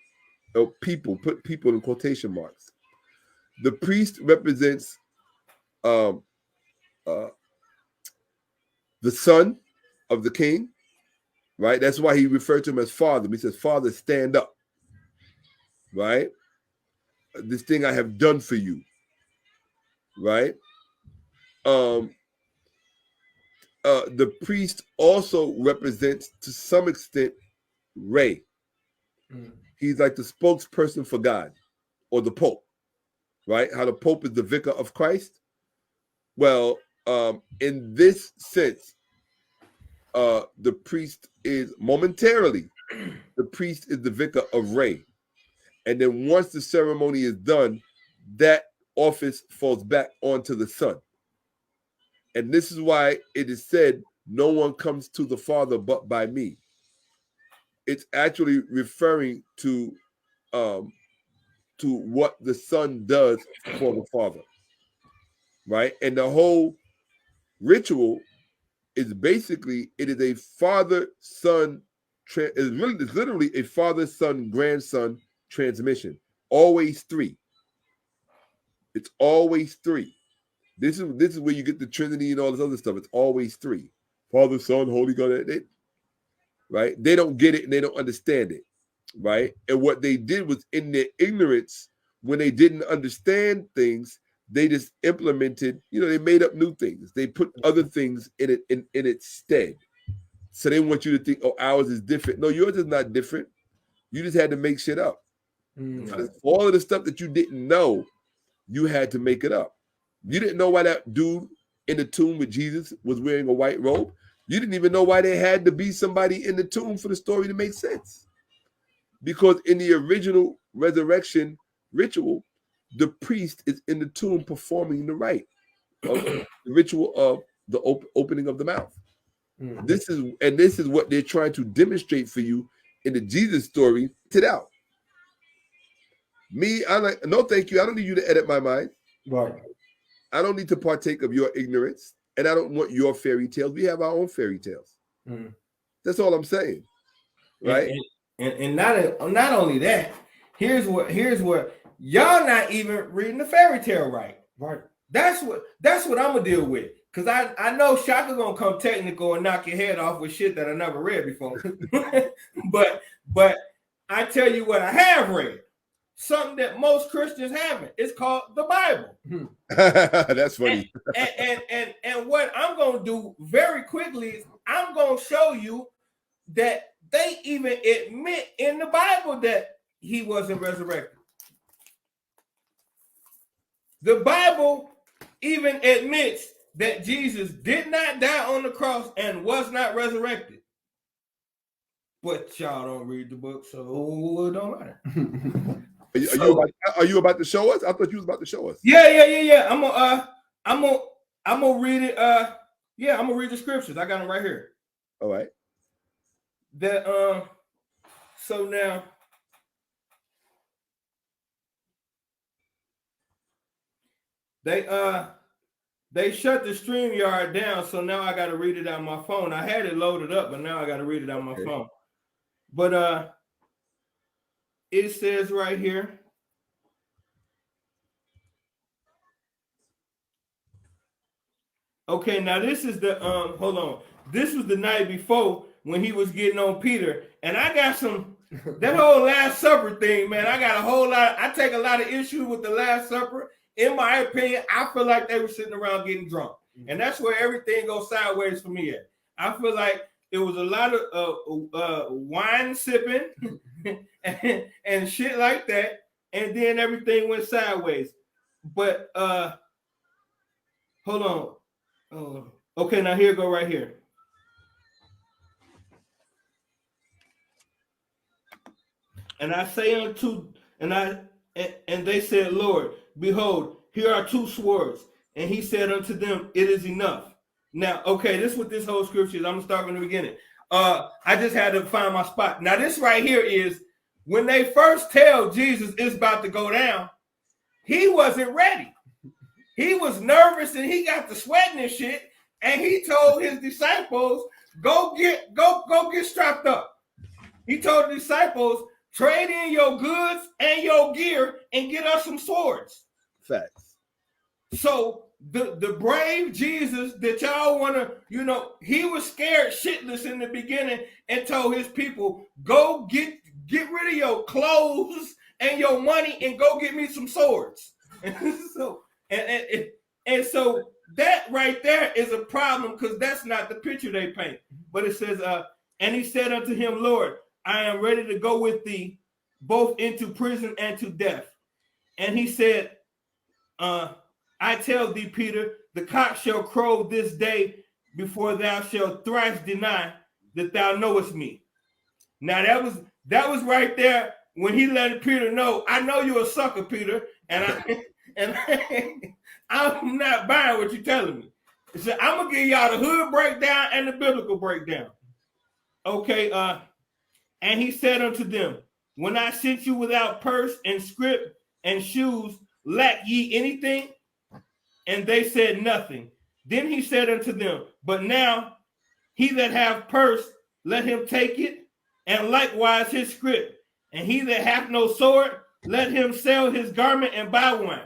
Or people, put people in quotation marks. The priest represents the sun, of the king, right? That's why he referred to him as father. He says, Father, stand up, right? This thing I have done for you, right? The priest also represents, to some extent, Ray. He's like the spokesperson for God, or the Pope, right? How the Pope is the vicar of Christ. Well, in this sense, the priest is momentarily, the priest is the vicar of Ray. And then once the ceremony is done, that office falls back onto the Son. And this is why it is said, no one comes to the Father but by me. It's actually referring to what the Son does for the Father, right? And the whole ritual is basically, it is a father-son, it's literally a father-son-grandson transmission. Always three. It's always three. This is where you get the Trinity and all this other stuff. It's always three. Father, Son, Holy God. Right? They don't get it and they don't understand it. Right? And what they did was, in their ignorance, when they didn't understand things, they just implemented, they made up new things. They put other things in its stead. So they want you to think, oh, ours is different. No, yours is not different. You just had to make shit up. All of the stuff that you didn't know, you had to make it up. You didn't know why that dude in the tomb with Jesus was wearing a white robe. You didn't even know why there had to be somebody in the tomb for the story to make sense. Because in the original resurrection ritual, the priest is in the tomb performing the rite, the ritual of the opening of the mouth. This is what they're trying to demonstrate for you in the Jesus story. It out. Me, I'm like, no, thank you. I don't need you to edit my mind. Right. I don't need to partake of your ignorance, and I don't want your fairy tales. We have our own fairy tales. That's all I'm saying, right? And not only that. Here's what y'all not even reading the fairy tale right. That's what I'm gonna deal with. Cause I know SHAKKA gonna come technical and knock your head off with shit that I never read before. but I tell you what I have read. Something that most Christians haven't. It's called the Bible. That's funny. And what I'm gonna do very quickly is I'm gonna show you that they even admit in the Bible that he wasn't resurrected. The Bible even admits that Jesus did not die on the cross and was not resurrected. But y'all don't read the book, so it don't matter. Are you about to show us? I thought you was about to show us. Yeah. I'm gonna read it. I'm gonna read the scriptures. I got them right here. All right. So now they shut the StreamYard down, so now I got to read it on my phone. I had it loaded up, but now I got to read it on my phone. But it says right here. Okay, now this is the hold on. This was the night before when he was getting on Peter, and I got some that whole Last Supper thing, man. I got a whole lot. I take a lot of issue with the Last Supper. In my opinion, I feel like they were sitting around getting drunk, and that's where everything goes sideways for me at. I feel like it was a lot of wine sipping and shit like that, and then everything went sideways. But hold on. Okay, now here go right here. And I say unto, and they said, Lord, behold, here are two swords. And he said unto them, it is enough. Now, okay, this is what this whole scripture is. I'm gonna start from the beginning. I just had to find my spot. Now, this right here is when they first tell Jesus it's about to go down, he wasn't ready. He was nervous and he got the sweating and shit. And he told his disciples, go get strapped up. He told the disciples, trade in your goods and your gear and get us some swords. Facts. So the brave Jesus that y'all want to, he was scared shitless in the beginning and told his people, go get rid of your clothes and your money and go get me some swords. So so that right there is a problem, because that's not the picture they paint. But it says, and he said unto him, Lord, I am ready to go with thee both into prison and to death. And he said, I tell thee, Peter, the cock shall crow this day before thou shalt thrice deny that thou knowest me. Now that was right there when he let Peter know, I know you're a sucker, Peter, and I'm not buying what you're telling me. He said, I'm gonna give y'all the hood breakdown and the biblical breakdown. Okay, and he said unto them, when I sent you without purse and scrip and shoes, lack ye anything? And they said nothing. Then he said unto them, but now he that hath purse, let him take it, and likewise his scrip. And he that hath no sword, let him sell his garment and buy one.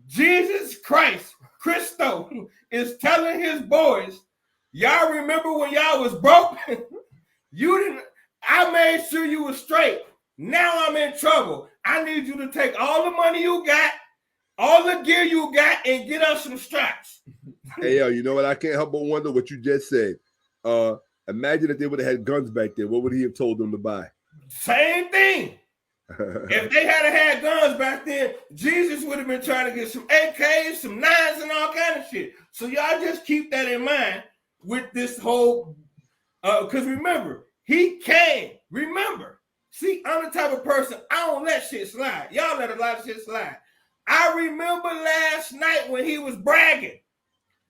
Jesus Christ, Christo, is telling his boys, y'all remember when y'all was broke? I made sure you were straight. Now I'm in trouble. I need you to take all the money you got, all the gear you got, and get us some straps. Hey, yo, you know what? I can't help but wonder what you just said. Imagine if they would have had guns back then. What would he have told them to buy? Same thing. If they had guns back then, Jesus would have been trying to get some AKs, some 9s, and all kind of shit. So y'all just keep that in mind with this whole, because remember, he came. Remember, see, I'm the type of person, I don't let shit slide. Y'all let a lot of shit slide. I remember last night when he was bragging,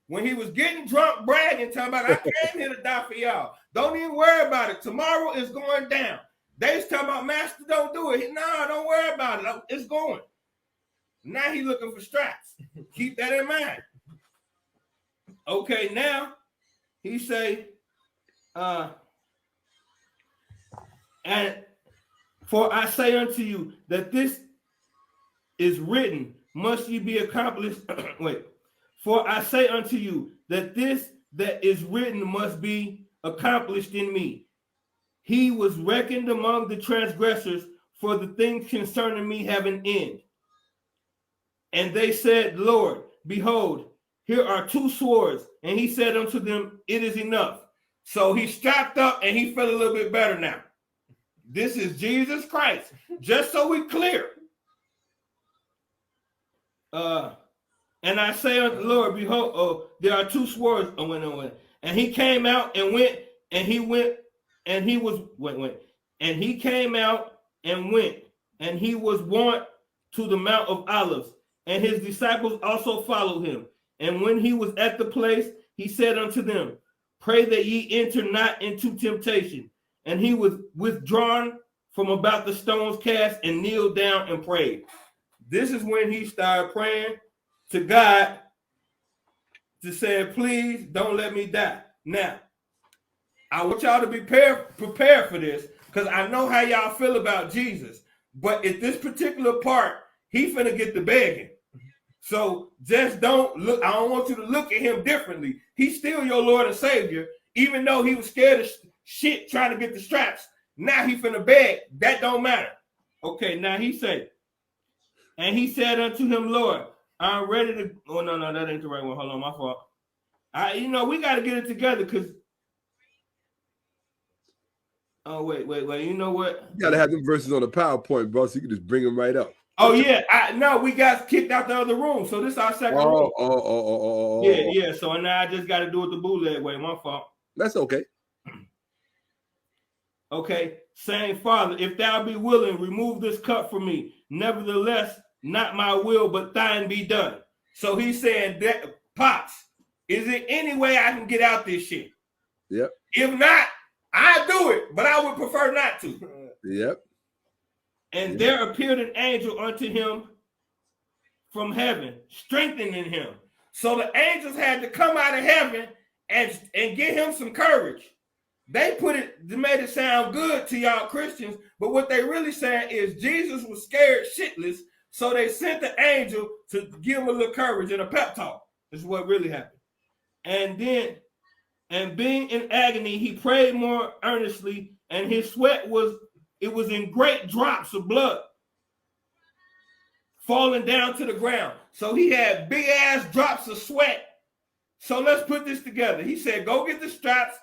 when he was getting drunk bragging, talking about, I came here to die for y'all. Don't even worry about it. Tomorrow is going down. They was talking about, Master, don't do it. No, don't worry about it. It's going. Now he's looking for straps. Keep that in mind. Okay, now he say, and for I say unto you that this is written, must ye be accomplished. Wait. For I say unto you that this that is written must be accomplished in me. He was reckoned among the transgressors, for the things concerning me have an end. And they said, Lord, behold, here are 2 swords. And he said unto them, it is enough. So he strapped up and he felt a little bit better now. This is Jesus Christ. Just so we clear. And I say unto the Lord, behold, there are 2 swords. And he came out and went, and he went, and he was and he came out and went, and he was wont to the Mount of Olives, and his disciples also followed him. And when he was at the place, he said unto them, pray that ye enter not into temptation. And he was withdrawn from about the stone's cast and kneeled down and prayed. This is when he started praying to God to say, please don't let me die. Now, I want y'all to be prepared for this, because I know how y'all feel about Jesus. But at this particular part, he finna get the begging. So just don't look. I don't want you to look at him differently. He's still your Lord and Savior, even though he was scared of shit trying to get the straps. Now he finna beg. That don't matter. Okay, now he said, and he said unto him, Lord, I'm ready to. Oh, no, that ain't the right one. Hold on, my fault. We got to get it together, because. Oh, wait. You know what? You got to have them verses on the PowerPoint, bro, so you can just bring them right up. Oh, yeah. No, we got kicked out the other room, so this is our second room. Yeah. So now I just got to do it the bootleg way. My fault. That's okay. Okay. Saying, Father, if thou be willing, remove this cup from me. Nevertheless, not my will, but thine be done. So he's saying, that, Pops, is there any way I can get out this shit? Yep. If not, I do it, but I would prefer not to. Yep. And there appeared an angel unto him from heaven, strengthening him. So the angels had to come out of heaven and give him some courage. They made it sound good to y'all Christians, but what they really saying is Jesus was scared shitless, so they sent the angel to give him a little courage and a pep talk. This is what really happened. And being in agony, he prayed more earnestly, and his sweat was in great drops of blood falling down to the ground. So he had big ass drops of sweat. So let's put this together. He said, go get the straps,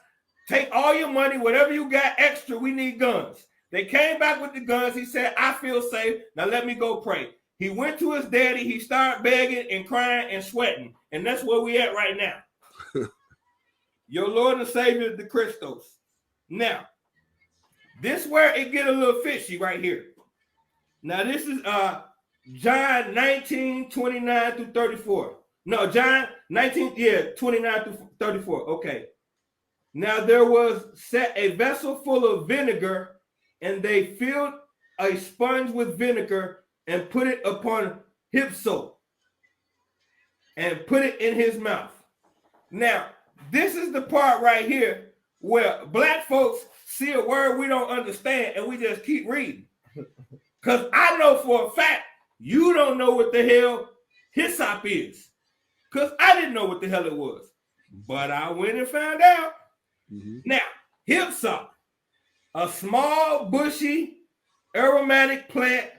take all your money, whatever you got extra, we need guns. They came back with the guns. He said, I feel safe. Now let me go pray. He went to his daddy. He started begging and crying and sweating. And that's where we at right now. Your Lord and Savior, the Christos. Now, this is where it get a little fishy right here. Now, this is John 19, 29 through 34. No, John 19, 29 through 34. Okay. Now, there was set a vessel full of vinegar, and they filled a sponge with vinegar and put it upon 𝋹🹹🋹 and put it in his mouth. Now, this is the part right here where black folks see a word we don't understand and we just keep reading. Because I know for a fact you don't know what the hell hyssop is. Because I didn't know what the hell it was. But I went and found out. Now, 𝋹🹹🋹, a small, bushy, aromatic plant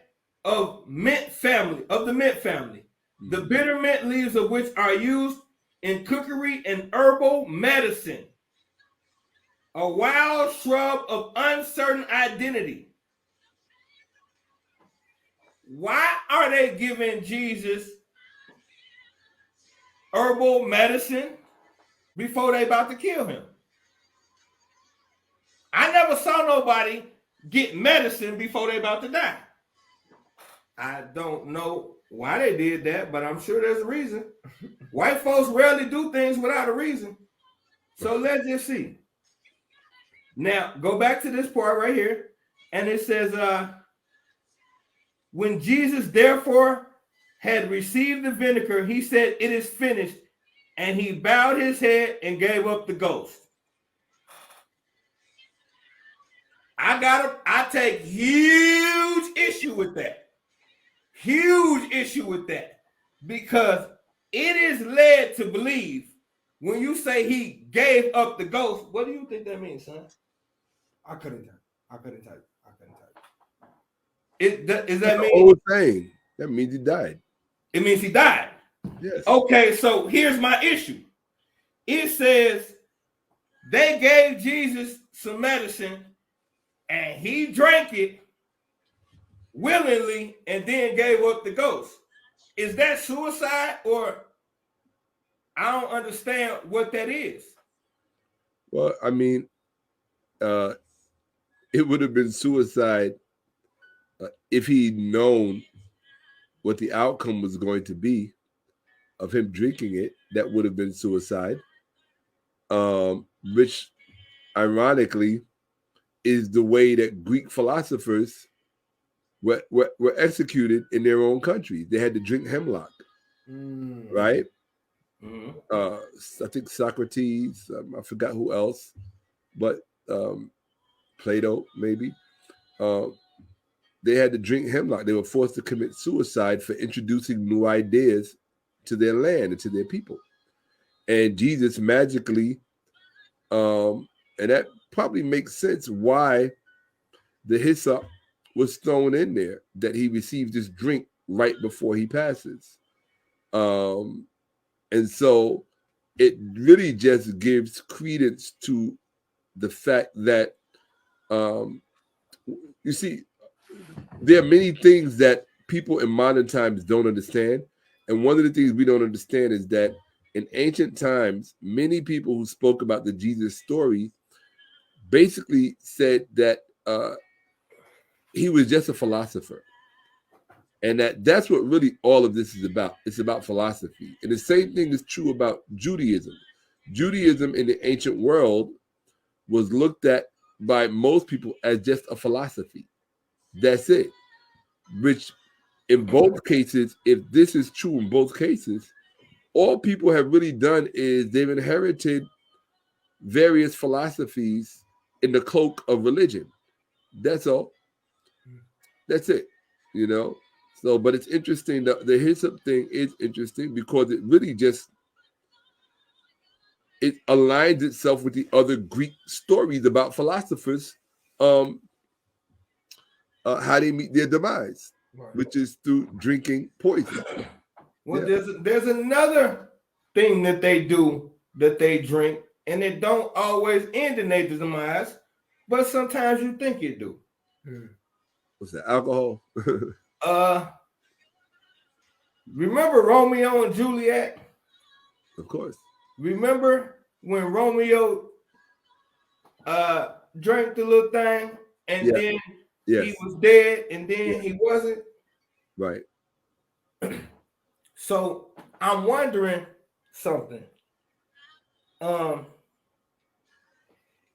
of the mint family. The bitter mint leaves of which are used in cookery and herbal medicine. A wild shrub of uncertain identity. Why are they giving Jesus herbal medicine before they about to kill him? I never saw nobody get medicine before they about to die. I don't know why they did that, but I'm sure there's a reason. White folks rarely do things without a reason. So let's just see. Now, go back to this part right here. And it says, when Jesus therefore had received the vinegar, he said, it is finished. And he bowed his head and gave up the ghost. I take huge issue with that. Huge issue with that. Because it is led to believe when you say he gave up the ghost, what do you think that means, son? I couldn't tell you. Is that mean? The whole thing. That means he died. It means he died. Yes. Okay, so here's my issue. It says they gave Jesus some medicine and he drank it willingly and then gave up the ghost. Is that suicide, or I don't understand what that is? Well, I mean, it would have been suicide if he'd known what the outcome was going to be of him drinking it. That would have been suicide, which ironically is the way that Greek philosophers were executed in their own country. They had to drink hemlock, right? Mm-hmm. I think Socrates, I forgot who else, but Plato maybe. They had to drink hemlock. They were forced to commit suicide for introducing new ideas to their land and to their people. And Jesus magically, and that probably makes sense why the hyssop was thrown in there, that he received this drink right before he passes. And so it really just gives credence to the fact that, you see, there are many things that people in modern times don't understand. And one of the things we don't understand is that in ancient times, many people who spoke about the Jesus story basically said that he was just a philosopher. And that's what really all of this is about. It's about philosophy. And the same thing is true about Judaism. Judaism in the ancient world was looked at by most people as just a philosophy. That's it. Which in both cases, if this is true in both cases, all people have really done is they've inherited various philosophies in the cloak of religion. That's all. That's it. You know? So, but it's interesting. The hyssop thing is interesting because it really just it aligns itself with the other Greek stories about philosophers, how they meet their demise, Right. which is through drinking poison. Well, there's another thing that they do, that they drink, and it don't always end in their demise, but sometimes you think it do. What's that? Alcohol? Remember Romeo and Juliet? Of course. Remember when Romeo drank the little thing, and then he was dead, and then he wasn't? Right. So I'm wondering something.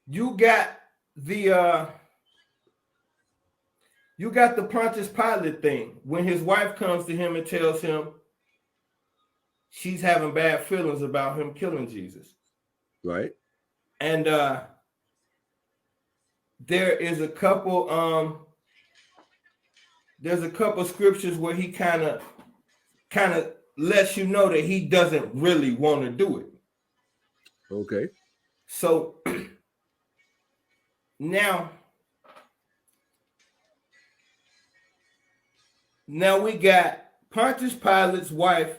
You got the Pontius Pilate thing, when his wife comes to him and tells him she's having bad feelings about him killing Jesus. Right. And there is a couple there's a couple scriptures where he kind of lets you know that he doesn't really want to do it. Okay. So now we got Pontius Pilate's wife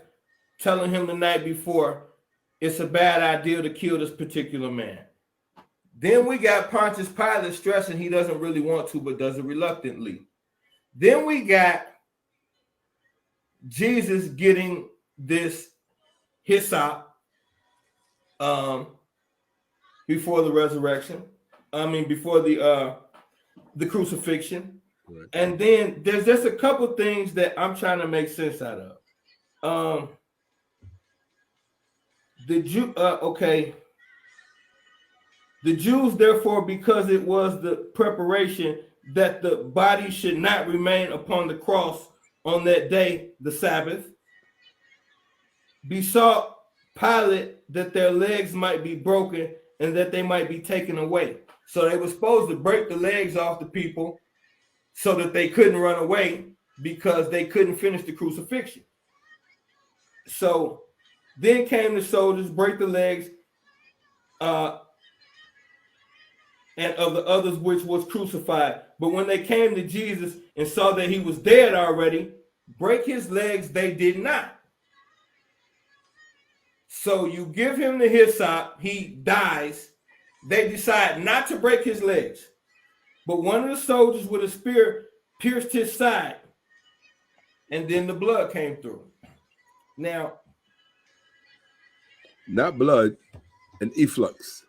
telling him the night before it's a bad idea to kill this particular man. Then we got Pontius Pilate stressing he doesn't really want to, but does it reluctantly. Then we got Jesus getting this hyssop before the resurrection. Before the crucifixion. Right. And then there's just a couple things that I'm trying to make sense out of. The Jews, therefore, because it was the preparation that the body should not remain upon the cross on that day, the Sabbath, besought Pilate that their legs might be broken and that they might be taken away. So they were supposed to break the legs off the people so that they couldn't run away, because they couldn't finish the crucifixion. So then came the soldiers, break the legs, and of the others which was crucified. But when they came to Jesus and saw that he was dead already, break his legs they did not. So you give him the hyssop, he dies. They decide not to break his legs. But one of the soldiers with a spear pierced his side, and then the blood came through. Now, not blood, an efflux.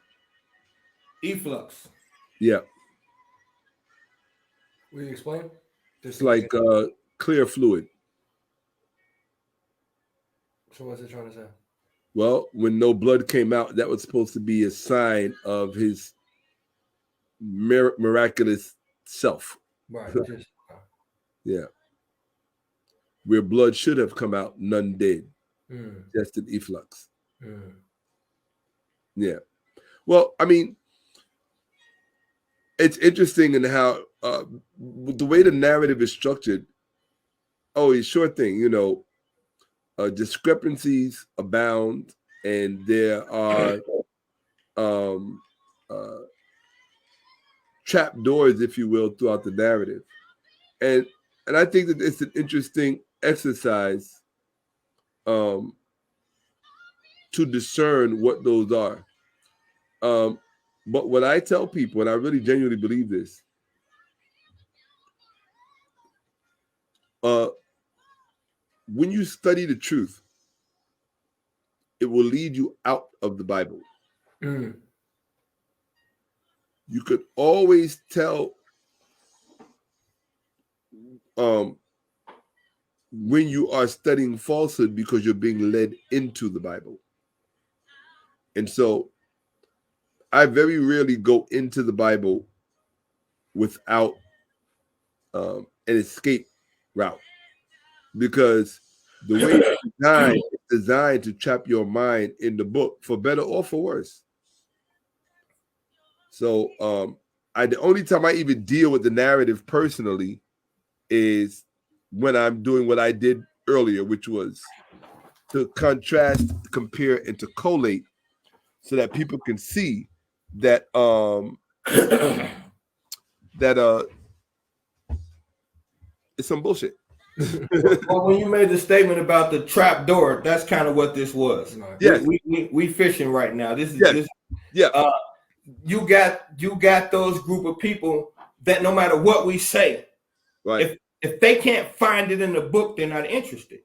Efflux. Yeah. Will you explain? It's like clear fluid. So what's it trying to say? Well, when no blood came out, that was supposed to be a sign of his miraculous self. Right. Yeah. Where blood should have come out, none did. Just an efflux. Yeah. Well, it's interesting in how the way the narrative is structured. Oh, it's sure thing, discrepancies abound, and there are trap doors, if you will, throughout the narrative. And I think that it's an interesting exercise to discern what those are. But what I tell people, and I really genuinely believe this, when you study the truth, it will lead you out of the Bible. You could always tell when you are studying falsehood, because you're being led into the Bible. And so I very rarely go into the Bible without an escape route, because the way it's designed to trap your mind in the book, for better or for worse. So the only time I even deal with the narrative personally is when I'm doing what I did earlier, which was to contrast, compare, and to collate so that people can see that it's some bullshit. Well, when you made the statement about the trap door, that's kind of what this was. Yes. We fishing right now. This is yes. Yeah. You got those group of people that no matter what we say, right, if they can't find it in the book, they're not interested.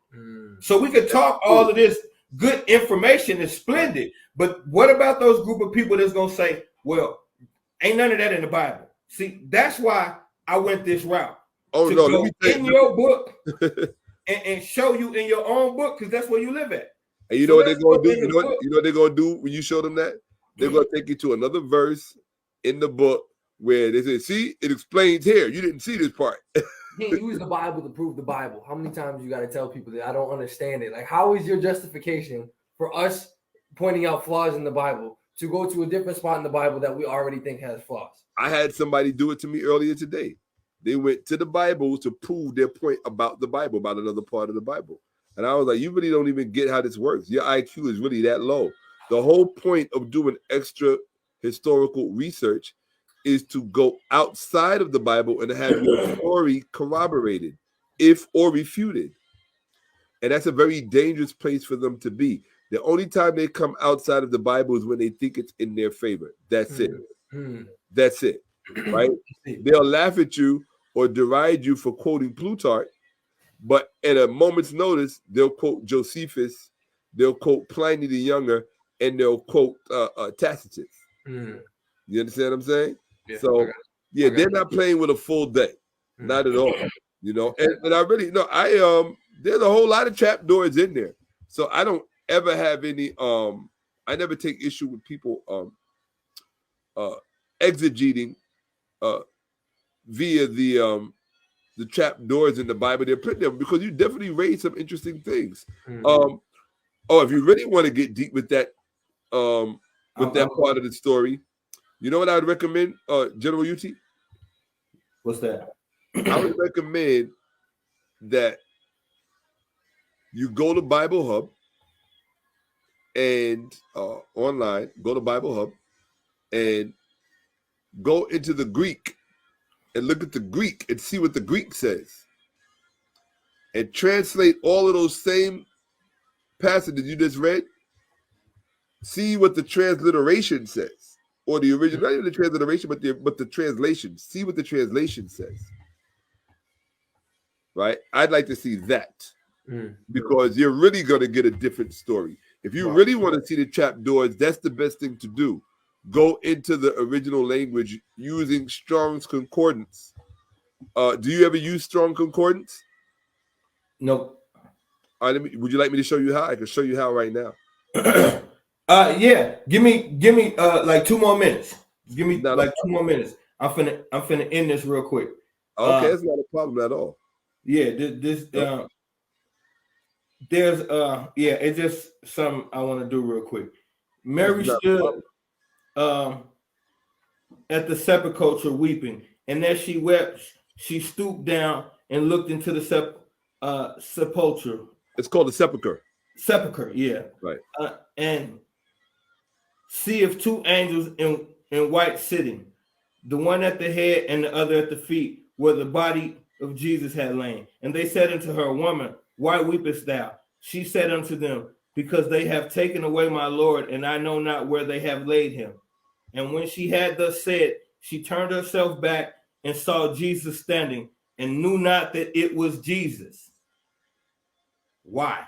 So we could talk all of this good information is splendid, but what about those group of people that's gonna say, well, ain't none of that in the Bible? See, that's why I went this route. Oh to no, go in your book and show you in your own book, because that's where you live at. And you know what they're gonna do? You know what they're gonna do when you show them that? They're gonna take you to another verse in the book where they say, see, it explains here. You didn't see this part. He used the Bible to prove the Bible. How many times you got to tell people that I don't understand it? Like, how is your justification for us pointing out flaws in the Bible to go to a different spot in the Bible that we already think has flaws? I had somebody do it to me earlier today. They went to the Bible to prove their point about the Bible, about another part of the Bible. And I was like, you really don't even get how this works. Your IQ is really that low. The whole point of doing extra historical research is to go outside of the Bible and have your story corroborated, if or refuted. And that's a very dangerous place for them to be. The only time they come outside of the Bible is when they think it's in their favor. That's it. That's it, right? They'll laugh at you or deride you for quoting Plutarch, but at a moment's notice, they'll quote Josephus, they'll quote Pliny the Younger, and they'll quote Tacitus. You understand what I'm saying? Yeah, so, yeah, they're not playing with a full day. Not at all. You know, and I really, no, there's a whole lot of trap doors in there. So I don't ever have any, I never take issue with people exegeting via the trap doors in the Bible. They're putting them because you definitely raised some interesting things. If you really want to get deep with that, that part of the story, you know what I would recommend, General Yuti? What's that? I would recommend that you go to Bible Hub and online, go to Bible Hub and go into the Greek and look at the Greek and see what the Greek says. And translate all of those same passages you just read. See what the transliteration says. Or the original, not even the transliteration, but the translation. See what the translation says. Right? I'd like to see that. Because you're really going to get a different story. If you really want to see the trap doors, that's the best thing to do. Go into the original language using Strong's Concordance. Do you ever use Strong Concordance? Nope. Would you like me to show you how? I can show you how right now. Yeah. Give me like 2 more minutes. Give me 2 more minutes. I'm finna end this real quick. Okay, that's not a problem at all. Yeah, there's it's just something I want to do real quick. Mary stood at the sepulchre weeping, and as she wept, she stooped down and looked into the sepulchre. It's called the sepulchre. Sepulchre, yeah. Right. And see if 2 angels in white sitting, the one at the head and the other at the feet, where the body of Jesus had lain. And they said unto her, Woman, why weepest thou? She said unto them, Because they have taken away my Lord, and I know not where they have laid him. And when she had thus said, she turned herself back and saw Jesus standing, and knew not that it was Jesus. Why?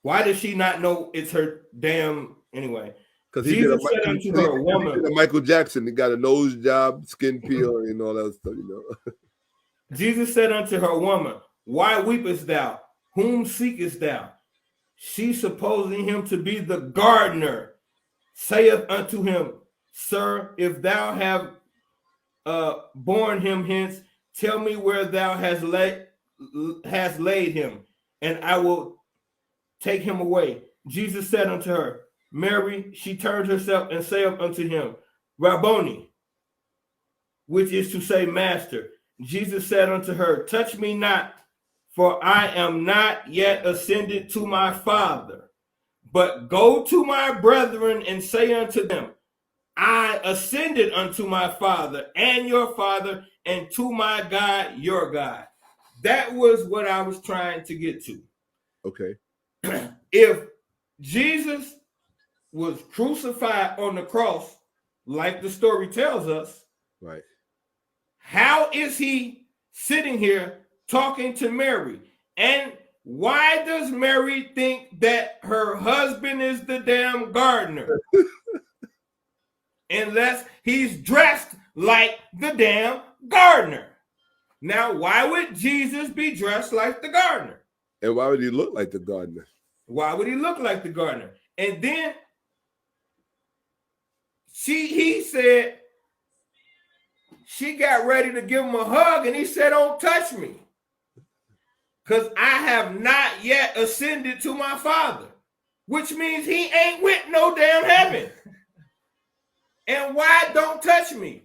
Why does she not know it's her damn anyway? Because he did a Michael Jackson. He got a nose job, skin peel, and all that stuff, you know. Jesus said unto her, Woman, why weepest thou? Whom seekest thou? She, supposing him to be the gardener, saith unto him, Sir, if thou have borne him hence, tell me where thou hast laid him, and I will take him away. Jesus said unto her, Mary. She turned herself and saith unto him, Rabboni, which is to say, Master. Jesus said unto her, Touch me not, for I am not yet ascended to my Father, But go to my brethren and say unto them, I ascended unto my Father and your Father, and to my God, your God. That was what I was trying to get to. Okay. If Jesus was crucified on the cross, like the story tells us, right, how is he sitting here talking to Mary? And why does Mary think that her husband is the damn gardener? Unless he's dressed like the damn gardener. Now, why would Jesus be dressed like the gardener? And why would he look like the gardener? Why would he look like the gardener? And then he said, she got ready to give him a hug, and he said, don't touch me, because I have not yet ascended to my Father, which means he ain't with no damn heaven. And why don't touch me?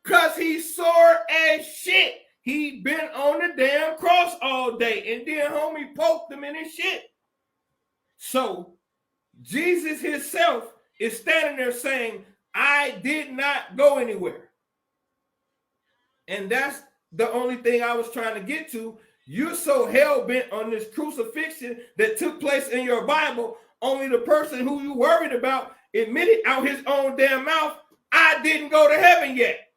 Because he's sore as shit. He been on the damn cross all day, and then homie poked him in his shit. So Jesus himself is standing there saying, I did not go anywhere. And that's the only thing I was trying to get to. You're so hell-bent on this crucifixion that took place in your Bible, only the person who you worried about admitted out his own damn mouth, I didn't go to heaven yet.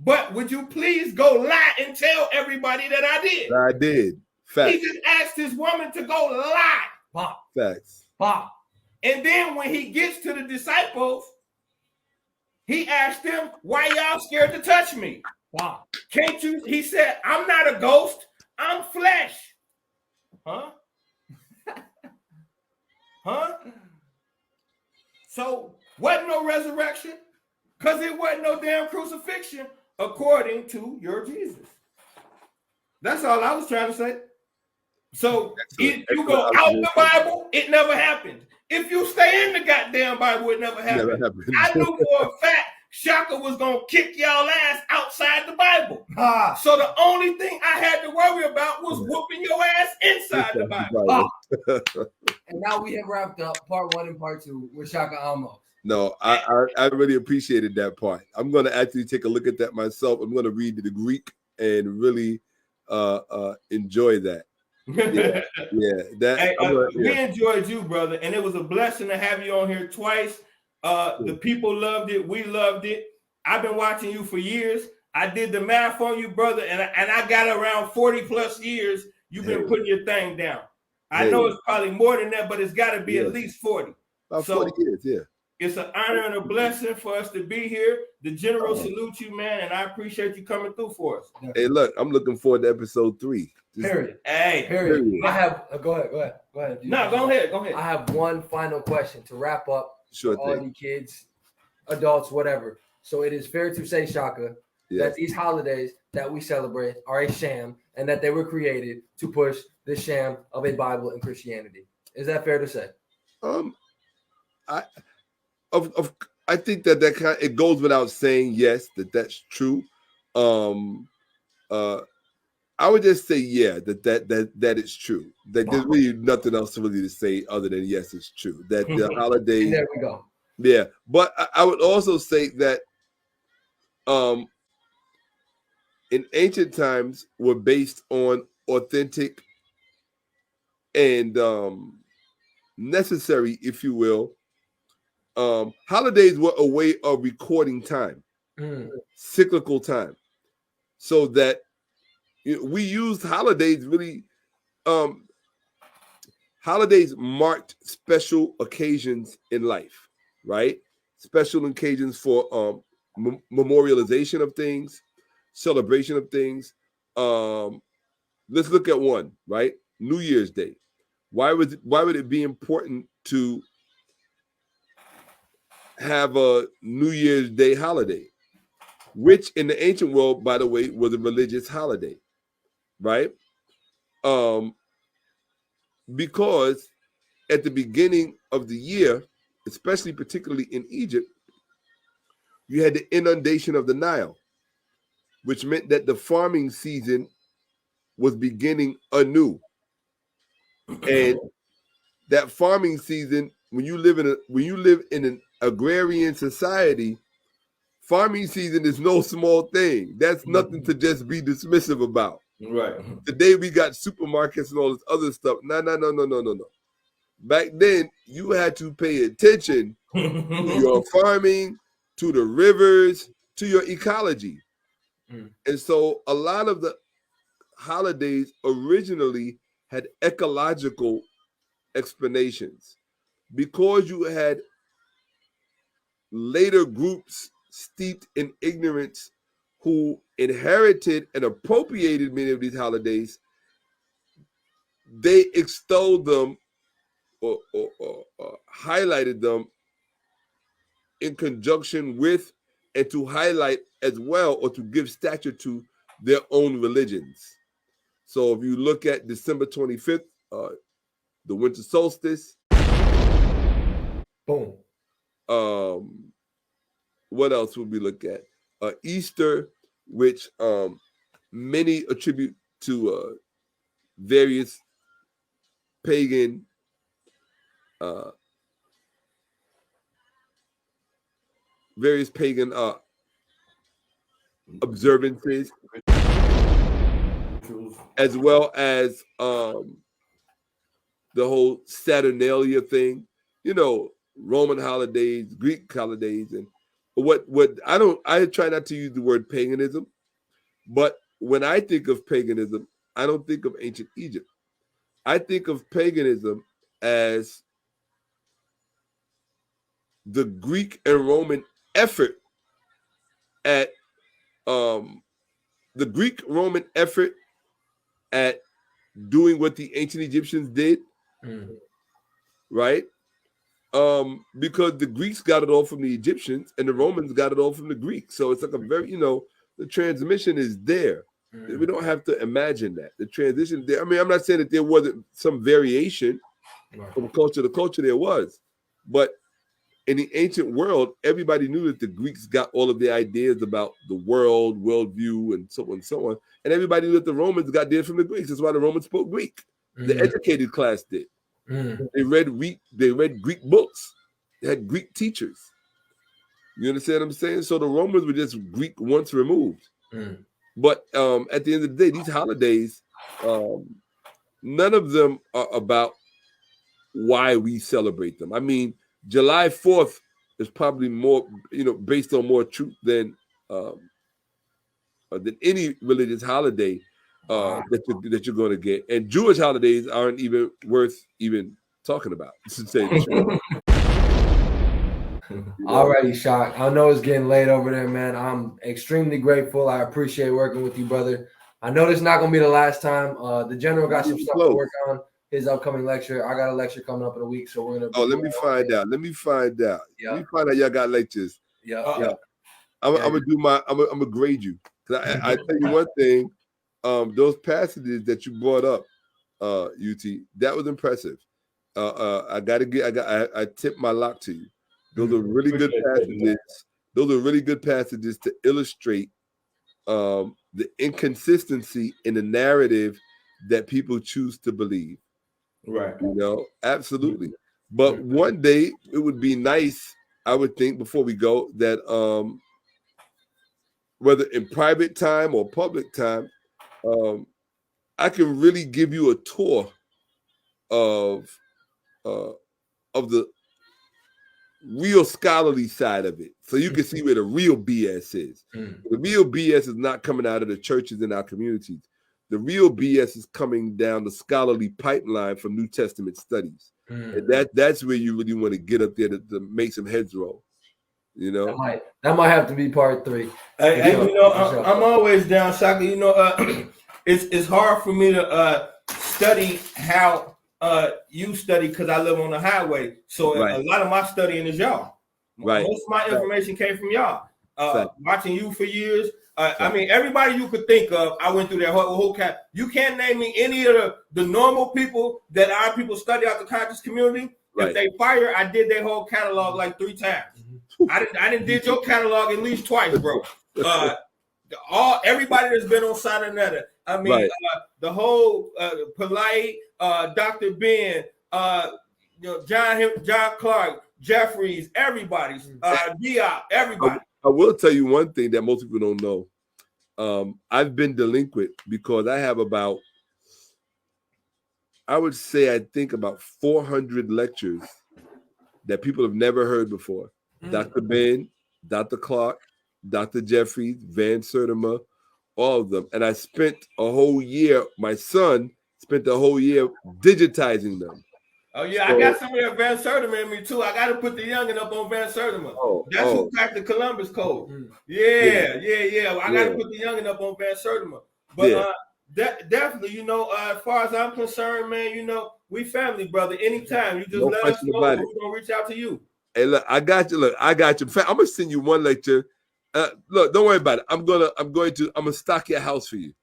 But would you please go lie and tell everybody that I did? I did. Facts. He just asked this woman to go lie. Wow. Facts. Wow. And then when he gets to the disciples, he asked them, why y'all scared to touch me? Wow. Can't you? He said, I'm not a ghost. I'm flesh. Huh? Huh? So, wasn't no resurrection, because it wasn't no damn crucifixion, according to your Jesus. That's all I was trying to say. So, if you go out the Bible, it never happened. If you stay in the goddamn Bible, it never happened. Never happened. I knew for a fact SHAKKA was going to kick y'all ass outside the Bible. So the only thing I had to worry about was whooping your ass inside the Bible. And now we have wrapped up part 1 and part 2 with SHAKKA AHMOSE. No, I really appreciated that part. I'm going to actually take a look at that myself. I'm going to read the Greek and really enjoy that. We enjoyed you, brother, and it was a blessing to have you on here twice. The people loved it. We loved it. I've been watching you for years. I did the math on you, brother, and I got around 40 plus years. You've been putting your thing down. I know it's probably more than that, but it's got to be at least 40. About 40 years, yeah. It's an honor and a blessing for us to be here. The General salutes you, man, and I appreciate you coming through for us. Hey, look, I'm looking forward to episode 3. Period. Hey, period. I have go ahead. No, go ahead. I have one final question to wrap up. Sure all thing. the kids, adults, whatever. So it is fair to say, SHAKKA, that these holidays that we celebrate are a sham, and that they were created to push the sham of a Bible and Christianity. Is that fair to say? I think that it goes without saying, yes, that's true. I would just say, that is true. That there's really nothing else really to say other than yes, it's true. That the holidays. There we go. Yeah, but I would also say that in ancient times were based on authentic and necessary, if you will. Holidays were a way of recording time, cyclical time, so that we used holidays really. Holidays marked special occasions in life, right? Special occasions for memorialization of things, celebration of things. Let's look at one, right? New Year's Day. Why would it be important to have a New Year's Day holiday, which in the ancient world, by the way, was a religious holiday, right? Because at the beginning of the year, especially particularly in Egypt, you had the inundation of the Nile, which meant that the farming season was beginning anew. And that farming season when you live in an agrarian society, farming season is no small thing. That's nothing to just be dismissive about. Right. Today we got supermarkets and all this other stuff. No. Back then, you had to pay attention to your farming, to the rivers, to your ecology. And so a lot of the holidays originally had ecological explanations. Because you had later groups steeped in ignorance who inherited and appropriated many of these holidays, they extolled them or highlighted them in conjunction with and to highlight as well or to give stature to their own religions. So if you look at December 25th, the winter solstice. Boom. What else would we look at? Easter, which many attribute to various pagan observances, as well as the whole Saturnalia thing, Roman holidays, Greek holidays, and what I try not to use the word paganism, but when I think of paganism, I don't think of ancient Egypt. I think of paganism as the Greek and Roman effort at doing what the ancient Egyptians did, right? Because the Greeks got it all from the Egyptians and the Romans got it all from the Greeks. So it's like a very, the transmission is there. We don't have to imagine that. The transition there. I mean, I'm not saying that there wasn't some variation from culture to culture, there was. But in the ancient world, everybody knew that the Greeks got all of their ideas about the worldview, and so on and so on. And everybody knew that the Romans got theirs from the Greeks. That's why the Romans spoke Greek. The educated class did. They read Greek books. They had Greek teachers. You understand what I'm saying? So the Romans were just Greek once removed. But at the end of the day, these holidays, none of them are about why we celebrate them. I mean, July 4th is probably more, based on more truth than any religious holiday that you're going to get. And Jewish holidays aren't even worth even talking about, to say the truth. Alrighty, Shak. I know it's getting late over there, man. I'm extremely grateful. I appreciate working with you, brother. I know this is not going to be the last time. The general got some stuff to work on. His upcoming lecture. I got a lecture coming up in a week, so we're gonna. Oh, let me find out. Let me find out y'all got lectures. I'm gonna grade you. I tell you one thing. Those passages that you brought up, Yuti, that was impressive. I tip my lock to you. Those are really good passages. Those are really good passages to illustrate the inconsistency in the narrative that people choose to believe. Right. Absolutely. But one day it would be nice, I would think, before we go, that whether in private time or public time, I can really give you a tour of the real scholarly side of it, so you can see where the real BS is. The real BS is not coming out of the churches in our communities. The real BS is coming down the scholarly pipeline from New Testament studies. And that's where you really want to get up there to make some heads roll. That might have to be part 3. I'm always down, Shaka. It's hard for me to study how you study, because I live on the highway. So a lot of my studying is y'all. Most of my information came from y'all. Watching you for years. I mean, everybody you could think of, I went through that whole cap. You can't name me any of the normal people that our people study out the conscious community. If they fire, I did their whole catalog like 3 times. I didn't did your catalog at least twice, bro. Everybody that's been on Saturnalia. I mean, the whole Polite, Dr. Ben, John Clark, Jeffries, everybody's, Diop, everybody. I will tell you one thing that most people don't know. I've been delinquent because I have about, I would say, I think about 400 lectures that people have never heard before. Dr. Ben, Dr. Clark, Dr. Jeffries, Van Sertima, all of them. And I spent a whole year, my son spent the whole year digitizing them. Oh, yeah, so, I got some of that Van Sertima in me, too. I got to put the youngin' up on Van Sertima. That's who cracked the Columbus Code. Yeah. I got to put the youngin' up on Van Sertima. But definitely, as far as I'm concerned, man, we family, brother. Anytime you just let us know, we're going to reach out to you. Hey, look, I got you. In fact, I'm going to send you one lecture. Look, don't worry about it. I'm gonna stock your house for you.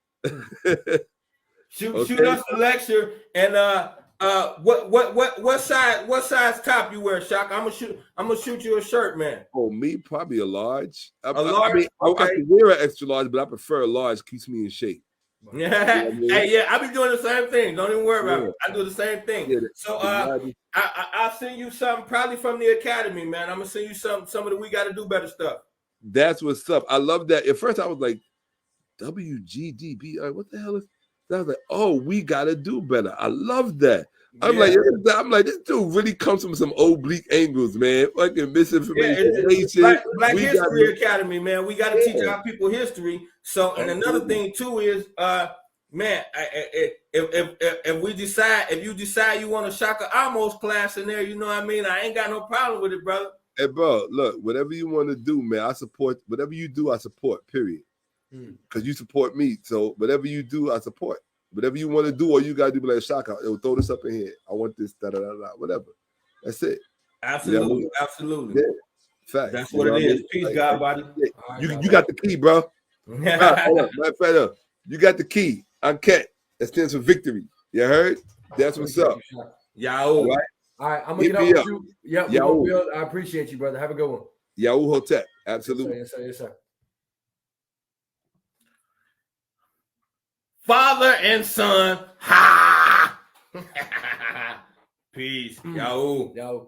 Shoot us the lecture, and what size top you wear, Shaka? I'm gonna shoot you a shirt, man. Oh, me probably a large. A I large. mean, okay. I can wear an extra large, but I prefer a large. Keeps me in shape. Yeah, hey, I be doing the same thing. Don't even worry about it. I do the same thing. Yeah, so I'll send you something probably from the academy, man. I'm gonna send you some of the We Gotta Do Better stuff. That's what's up. I love that. At first, I was like, WGDB. What the hell is that? I was like, oh, we gotta do better. I love that. I'm like, this dude really comes from some oblique angles, man. Fucking misinformation. Black History Academy, man. We got to teach our people history. So, and another thing too is, man, if you decide you want a SHAKKA AHMOSE class in there, you know what I mean? I ain't got no problem with it, brother. Hey, bro, look, whatever you want to do, man, I support. Whatever you do, I support, period. Because you support me. So whatever you do, I support. Whatever you want to do, all you got to do, be like, SHAKKA, throw this up in here. I want this, whatever. That's it. Absolutely. Absolutely. Yeah. Fact. That's what it is. Peace, God, buddy. You got the key, bro. You got the key. I'm Ket. That stands for victory. You heard? That's what's up. Yahoo. All right, I'm going to get up with you. Yeah, I appreciate you, brother. Have a good one. Yahoo Hotep. Absolutely. Yes, sir. Father and son. Ha! Peace. Yahoo.